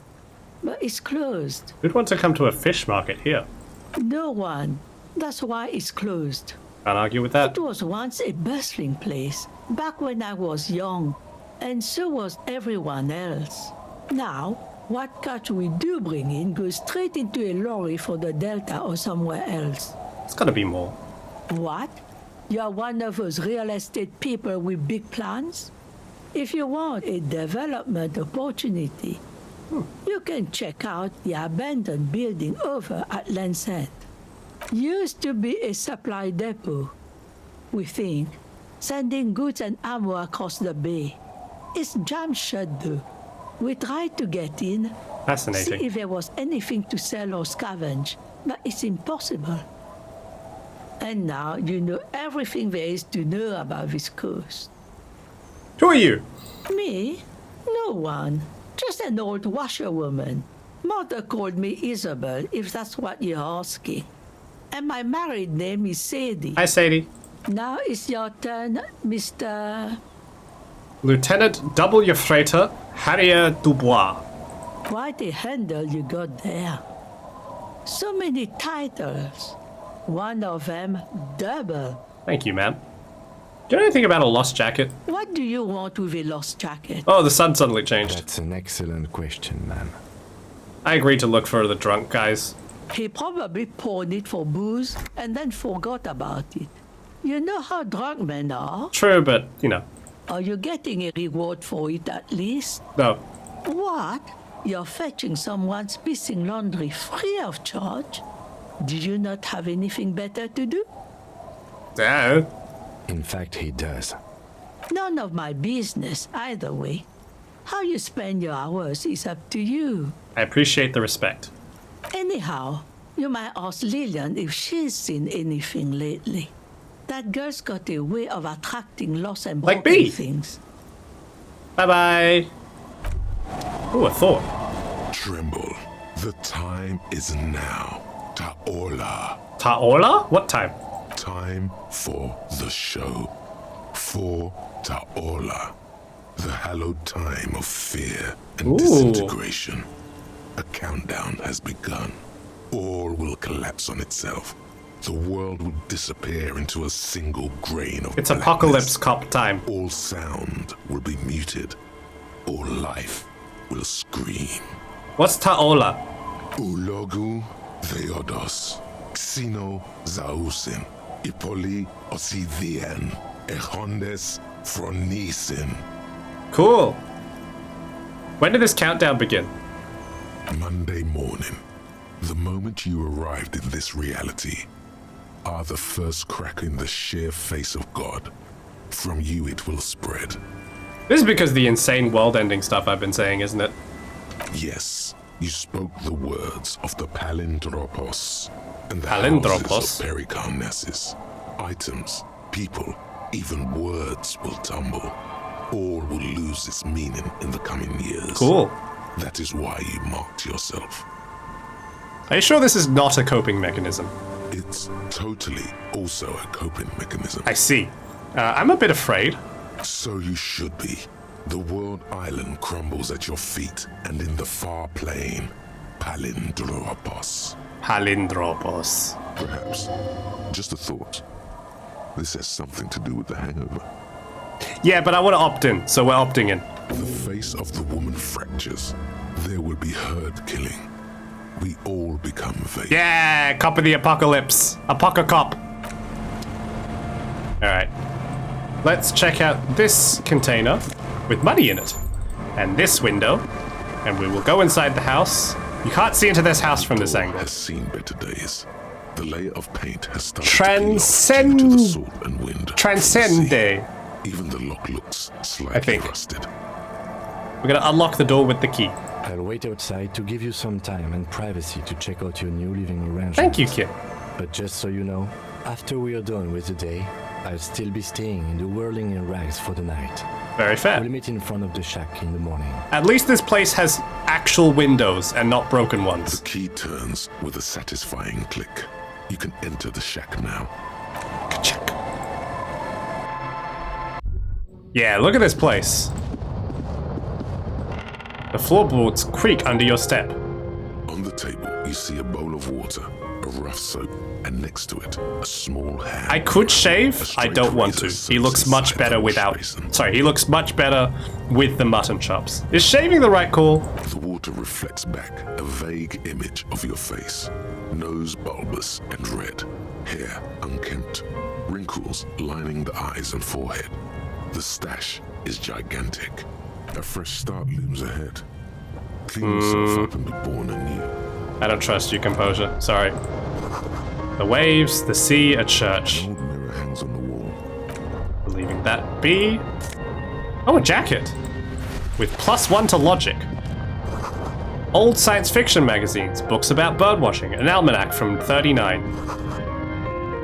But it's closed. Who'd want to come to a fish market here? No one. That's why it's closed. Can't argue with that. It was once a bustling place, back when I was young. And so was everyone else. Now, what catch we do bring in goes straight into a lorry for the Delta or somewhere else. It's gotta be more. What? You're one of those real estate people with big plans? If you want a development opportunity, you can check out the abandoned building over at Land's End. Used to be a supply depot, we think, sending goods and ammo across the bay. It's jammed shut though. We tried to get in, Fascinating. see if there was anything to sell or scavenge, but it's impossible. And now you know everything there is to know about this coast. Who are you? Me? No one. Just an old washerwoman. Mother called me Isabel, if that's what you're asking. And my married name is Sadie. Hi, Sadie. Now it's your turn, Mr. Lieutenant W. Freighter Harrier Dubois. Quite a handle you got there. So many titles. One of them double. Thank you, ma'am. Do you know anything about a lost jacket? What do you want with a lost jacket? Oh, the sun suddenly changed. That's an excellent question, ma'am. I agreed to look for the drunk guys. He probably pawned it for booze and then forgot about it. You know how drunk men are. True, but, you know. Are you getting a reward for it at least? No. What? You're fetching someone's pissing laundry free of charge? Do you not have anything better to do? No. In fact, he does. None of my business, either way. How you spend your hours is up to you. I appreciate the respect. Anyhow, you might ask Lillian if she's seen anything lately. That girl's got a way of attracting lost and broken Like me. things. Bye-bye. Ooh, a thought. Tremble. The time is now. Taola. Taola? What time? Time for the show. For Taola. The hallowed time of fear and disintegration. A countdown has begun. All will collapse on itself. The world will disappear into a single grain of It's blackness. apocalypse cop time. All sound will be muted. All life will scream. What's Taola? Ulogu Theodos. Xino Zausin. Ipoli Osivien. Echondes Fronisin. Cool. When did this countdown begin? Monday morning. The moment you arrived in this reality are the first crack in the sheer face of God. From you it will spread. This is because of the insane world-ending stuff I've been saying, isn't it? Yes, you spoke the words of the Palindropos and the Palindropos? houses of Pericarnassus. Items, people, even words will tumble. All will lose its meaning in the coming years. Cool. That is why you marked yourself. Are you sure this is not a coping mechanism? It's totally also a coping mechanism. I see. I'm a bit afraid. So you should be. The world island crumbles at your feet, and in the far plain, Palindropos. Palindropos. Perhaps. Just a thought. This has something to do with the hangover. Yeah, but I want to opt in, so we're opting in. The face of the woman fractures. There will be herd killing. We all become vague. Yeah, cop of the apocalypse. Apocacop. Alright. Let's check out this container with money in it. And this window. And we will go inside the house. You can't see into this house from this angle. Has seen better days. The layer of paint has started Transcend. to peel off due to the salt and wind. Transcende. Even the lock looks slightly rusted. We're gonna unlock the door with the key. I'll wait outside to give you some time and privacy to check out your new living arrangement. Thank you, kid. But just so you know, after we are done with the day, I'll still be staying in the whirling in rags for the night. Very fair. We'll meet in front of the shack in the morning. At least this place has actual windows and not broken ones. The key turns with a satisfying click. You can enter the shack now. Check. Yeah, look at this place. The floorboards creak under your step. On the table, you see a bowl of water, a rough soap, and next to it, a small hand. I could shave. I don't want to. He looks much better without. Sorry, he looks much better with the mutton chops. Is shaving the right call? The water reflects back a vague image of your face. Nose bulbous and red, hair unkempt, wrinkles lining the eyes and forehead. The stash is gigantic. A fresh start looms ahead. Clean yourself up and be born anew. I don't trust you, composure. Sorry. The waves, the sea, a church. An old mirror hangs on the wall. Leaving that be. Oh, a jacket. With +1 to logic. Old science fiction magazines, books about birdwatching, an almanac from 39.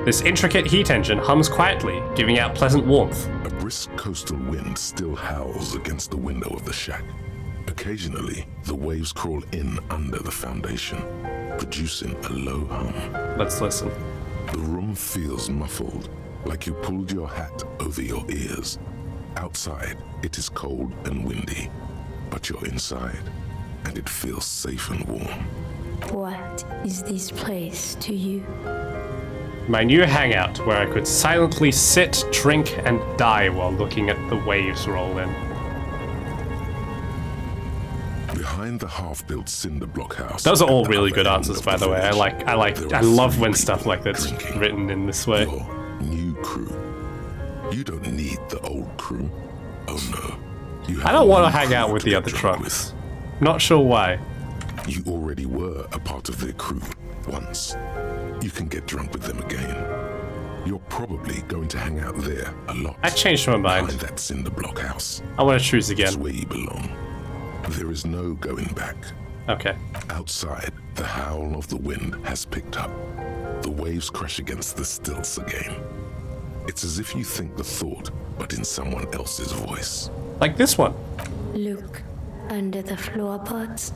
This intricate heat engine hums quietly, giving out pleasant warmth. A brisk coastal wind still howls against the window of the shack. Occasionally, the waves crawl in under the foundation, producing a low hum. Let's listen. The room feels muffled, like you pulled your hat over your ears. Outside, it is cold and windy, but you're inside, and it feels safe and warm. What is this place to you? My new hangout, where I could silently sit, drink, and die while looking at the waves roll in. Behind the half-built cinder block house. Those are all really good answers, by the way. I love when stuff like that's written in this way. Your new crew. You don't need the old crew. Oh no. I don't want to hang out with the other trunks. Not sure why. You already were a part of their crew once. You can get drunk with them again. You're probably going to hang out there a lot. I changed my mind. Behind that cinder block house. I want to choose again. That's where you belong. There is no going back. Okay. Outside, the howl of the wind has picked up. The waves crash against the stilts again. It's as if you think the thought, but in someone else's voice. Like this one. Look under the floorboards.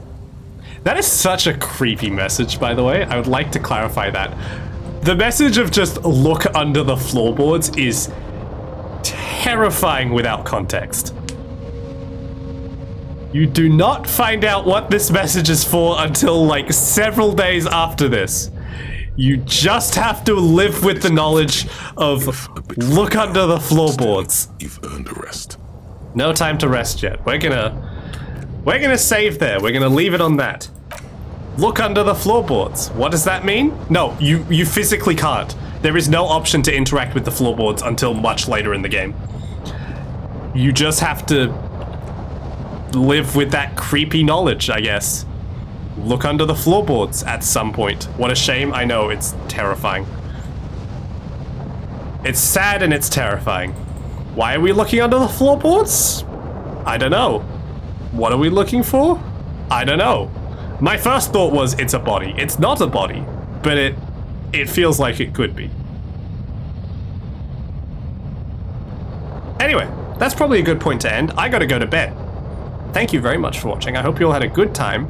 That is such a creepy message, by the way. I would like to clarify that. The message of just look under the floorboards is terrifying without context. You do not find out what this message is for until like several days after this. You just have to live with the knowledge of look under the floorboards. You've earned a rest. No time to rest yet. We're gonna save there. We're gonna leave it on that. Look under the floorboards. What does that mean? No, you physically can't. There is no option to interact with the floorboards until much later in the game. You just have to live with that creepy knowledge, I guess. Look under the floorboards at some point. What a shame. I know, it's terrifying. It's sad and it's terrifying. Why are we looking under the floorboards? I don't know. What are we looking for? I don't know. My first thought was it's a body. It's not a body, but it feels like it could be. Anyway, that's probably a good point to end. I gotta go to bed. Thank you very much for watching. I hope you all had a good time.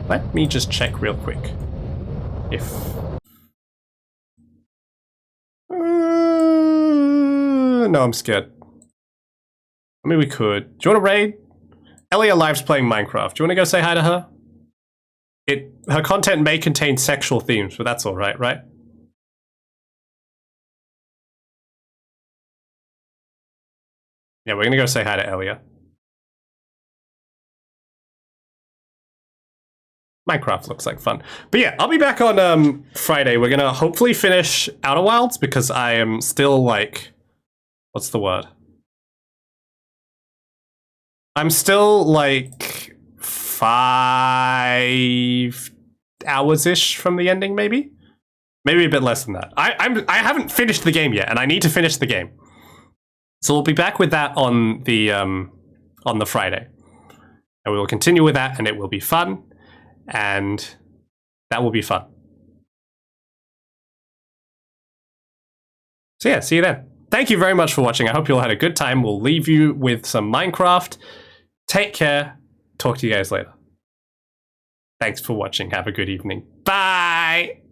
Let me just check real quick. If... no, I'm scared. I mean, we could. Do you want to raid? Elia Live's playing Minecraft. Do you want to go say hi to her? Her content may contain sexual themes, but that's alright, right? Yeah, we're gonna go say hi to Elia. Minecraft looks like fun. But yeah, I'll be back on Friday. We're gonna hopefully finish Outer Wilds because I am still like... what's the word? I'm still like 5 hours-ish from the ending, maybe? Maybe a bit less than that. I haven't finished the game yet, and I need to finish the game. So we'll be back with that on the Friday. And we will continue with that, and it will be fun. And that will be fun. So yeah, see you then. Thank you very much for watching. I hope you all had a good time. We'll leave you with some Minecraft. Take care. Talk to you guys later. Thanks for watching. Have a good evening. Bye!